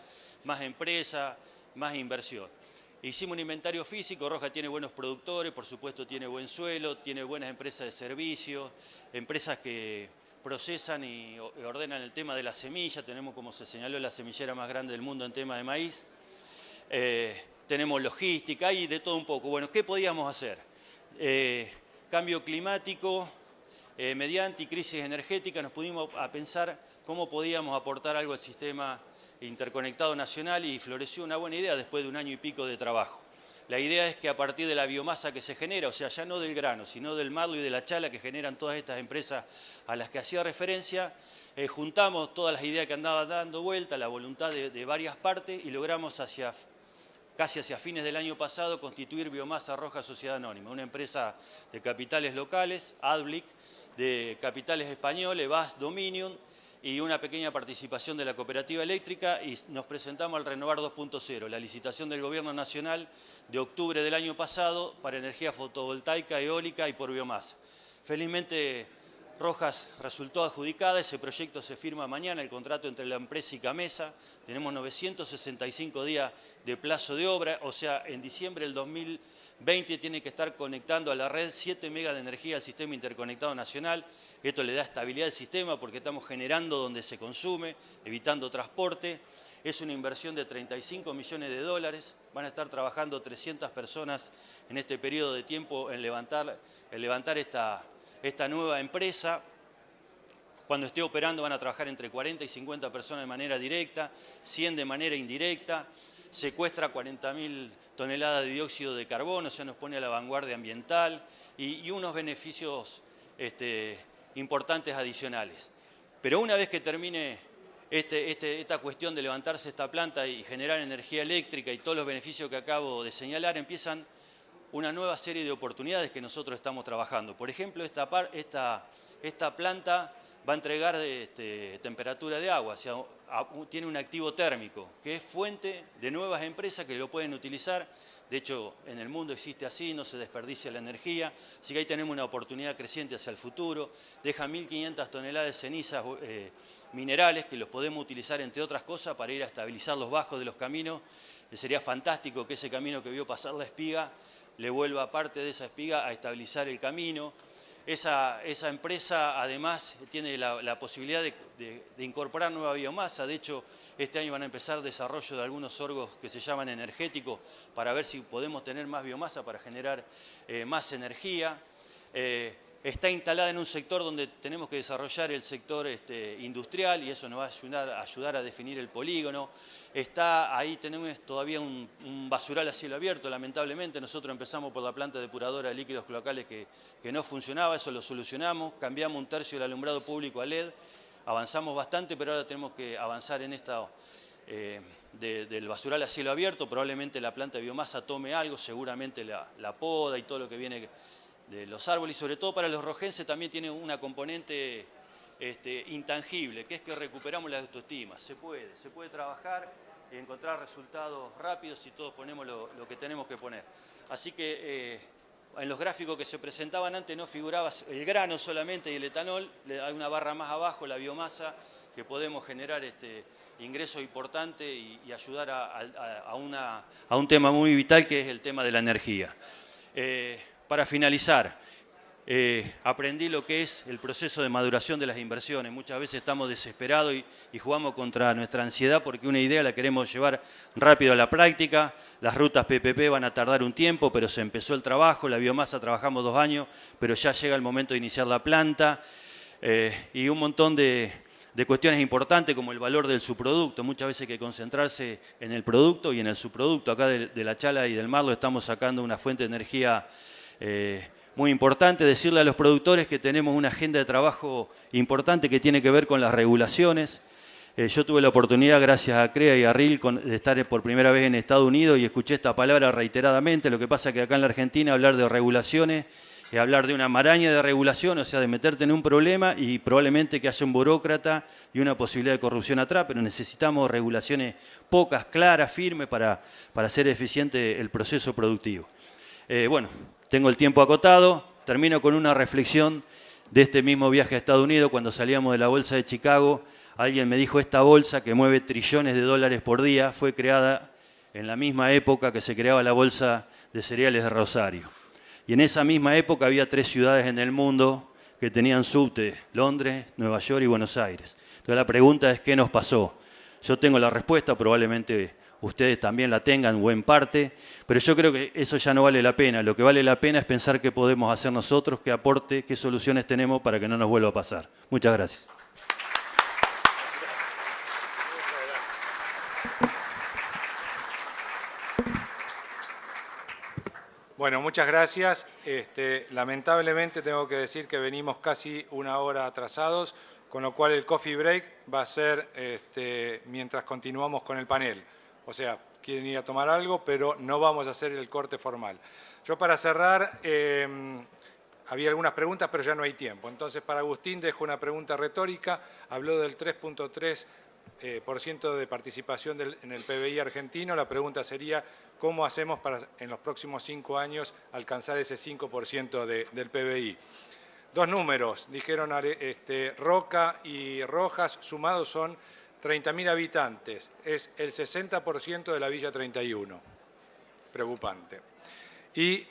más empresas, más inversión? Hicimos un inventario físico, Rojas tiene buenos productores, por supuesto tiene buen suelo, tiene buenas empresas de servicios, empresas que procesan y ordenan el tema de la semilla, tenemos, como se señaló, la semillera más grande del mundo en tema de maíz, tenemos logística y de todo un poco. Bueno, ¿qué podíamos hacer? Cambio climático, mediante y crisis energética, nos pudimos a pensar cómo podíamos aportar algo al sistema interconectado nacional y floreció una buena idea después de un año y pico de trabajo. La idea es que a partir de la biomasa que se genera, o sea, ya no del grano, sino del marlo y de la chala que generan todas estas empresas a las que hacía referencia, juntamos todas las ideas que andaban dando vuelta, la voluntad de varias partes y logramos casi hacia fines del año pasado constituir Biomasa Rojas Sociedad Anónima, una empresa de capitales locales, Adblic, de capitales españoles, VAS Dominion, y una pequeña participación de la cooperativa eléctrica y nos presentamos al Renovar 2.0, la licitación del Gobierno Nacional de octubre del año pasado para energía fotovoltaica, eólica y por biomasa. Felizmente Rojas resultó adjudicada, ese proyecto se firma mañana, el contrato entre la empresa y Camesa, tenemos 965 días de plazo de obra, o sea, en diciembre del 2020 tiene que estar conectando a la red 7 megas de energía al sistema interconectado nacional. Esto le da estabilidad al sistema porque estamos generando donde se consume, evitando transporte. Es una inversión de 35 millones de dólares. Van a estar trabajando 300 personas en este periodo de tiempo en levantar esta nueva empresa. Cuando esté operando van a trabajar entre 40 y 50 personas de manera directa, 100 de manera indirecta. Secuestra 40.000 toneladas de dióxido de carbono, o sea, nos pone a la vanguardia ambiental y unos beneficios importantes adicionales. Pero una vez que termine esta cuestión de levantarse esta planta y generar energía eléctrica y todos los beneficios que acabo de señalar, empiezan una nueva serie de oportunidades que nosotros estamos trabajando. Por ejemplo, esta planta va a entregar temperatura de agua, o sea, tiene un activo térmico, que es fuente de nuevas empresas que lo pueden utilizar. De hecho, en el mundo existe así, no se desperdicia la energía, así que ahí tenemos una oportunidad creciente hacia el futuro. Deja 1.500 toneladas de cenizas minerales que los podemos utilizar, entre otras cosas, para ir a estabilizar los bajos de los caminos. Sería fantástico que ese camino que vio pasar la espiga le vuelva parte de esa espiga a estabilizar el camino. Esa empresa además tiene la posibilidad de incorporar nueva biomasa. De hecho, este año van a empezar desarrollo de algunos sorgos que se llaman energéticos para ver si podemos tener más biomasa para generar más energía. Está instalada en un sector donde tenemos que desarrollar el sector industrial y eso nos va a ayudar a definir el polígono. Ahí tenemos todavía un basural a cielo abierto, lamentablemente. Nosotros empezamos por la planta depuradora de líquidos cloacales que no funcionaba, eso lo solucionamos. Cambiamos 1/3 del alumbrado público a LED, avanzamos bastante, pero ahora tenemos que avanzar en esta del basural a cielo abierto. Probablemente la planta de biomasa tome algo, seguramente la poda y todo lo que viene de los árboles, y sobre todo para los rojenses también tiene una componente intangible, que es que recuperamos la autoestima. Se puede trabajar y encontrar resultados rápidos si todos ponemos lo que tenemos que poner. Así que en los gráficos que se presentaban antes no figuraba el grano solamente y el etanol, hay una barra más abajo, la biomasa, que podemos generar ingreso importante y ayudar a un tema muy vital que es el tema de la energía. Para finalizar, aprendí lo que es el proceso de maduración de las inversiones. Muchas veces estamos desesperados y jugamos contra nuestra ansiedad porque una idea la queremos llevar rápido a la práctica. Las rutas PPP van a tardar un tiempo, pero se empezó el trabajo. La biomasa trabajamos 2 años, pero ya llega el momento de iniciar la planta. Y un montón de cuestiones importantes como el valor del subproducto. Muchas veces hay que concentrarse en el producto y en el subproducto. Acá de la Chala y del Marlo estamos sacando una fuente de energía muy importante. Decirle a los productores que tenemos una agenda de trabajo importante que tiene que ver con las regulaciones. Yo tuve la oportunidad, gracias a CREA y a RIL, de estar por primera vez en Estados Unidos y escuché esta palabra reiteradamente. Lo que pasa es que acá en la Argentina hablar de regulaciones es hablar de una maraña de regulación, o sea, de meterte en un problema y probablemente que haya un burócrata y una posibilidad de corrupción atrás, pero necesitamos regulaciones pocas, claras, firmes para hacer eficiente el proceso productivo. Bueno, tengo el tiempo acotado, termino con una reflexión de este mismo viaje a Estados Unidos. Cuando salíamos de la bolsa de Chicago, alguien me dijo, esta bolsa que mueve trillones de dólares por día fue creada en la misma época que se creaba la bolsa de cereales de Rosario. Y en esa misma época había 3 ciudades en el mundo que tenían subte, Londres, Nueva York y Buenos Aires. Entonces la pregunta es, ¿qué nos pasó? Yo tengo la respuesta, probablemente ustedes también la tengan o en parte, pero yo creo que eso ya no vale la pena. Lo que vale la pena es pensar qué podemos hacer nosotros, qué aporte, qué soluciones tenemos para que no nos vuelva a pasar. Muchas gracias. Bueno, muchas gracias. Lamentablemente tengo que decir que venimos casi 1 hora atrasados, con lo cual el coffee break va a ser mientras continuamos con el panel. O sea, quieren ir a tomar algo, pero no vamos a hacer el corte formal. Yo para cerrar, había algunas preguntas, pero ya no hay tiempo. Entonces, para Agustín dejo una pregunta retórica. Habló del 3.3% de participación en el PBI argentino. La pregunta sería, ¿cómo hacemos para en los próximos 5 años alcanzar ese 5% del PBI? 2 números, dijeron Roca y Rojas, sumados son 30.000 habitantes. Es el 60% de la Villa 31. Preocupante. Y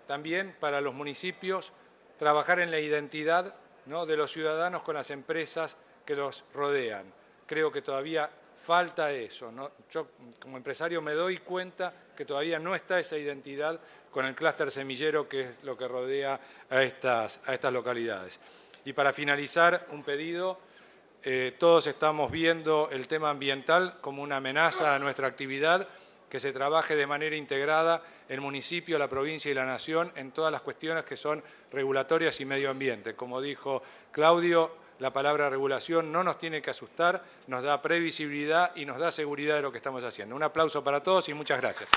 también para los municipios, trabajar en la identidad, ¿no?, de los ciudadanos con las empresas que los rodean. Creo que todavía falta eso, ¿no? Yo como empresario me doy cuenta que todavía no está esa identidad con el clúster semillero, que es lo que rodea a estas localidades. Y para finalizar, un pedido. Todos estamos viendo el tema ambiental como una amenaza a nuestra actividad, que se trabaje de manera integrada el municipio, la provincia y la nación en todas las cuestiones que son regulatorias y medio ambiente. Como dijo Claudio, la palabra regulación no nos tiene que asustar, nos da previsibilidad y nos da seguridad de lo que estamos haciendo. Un aplauso para todos y muchas gracias.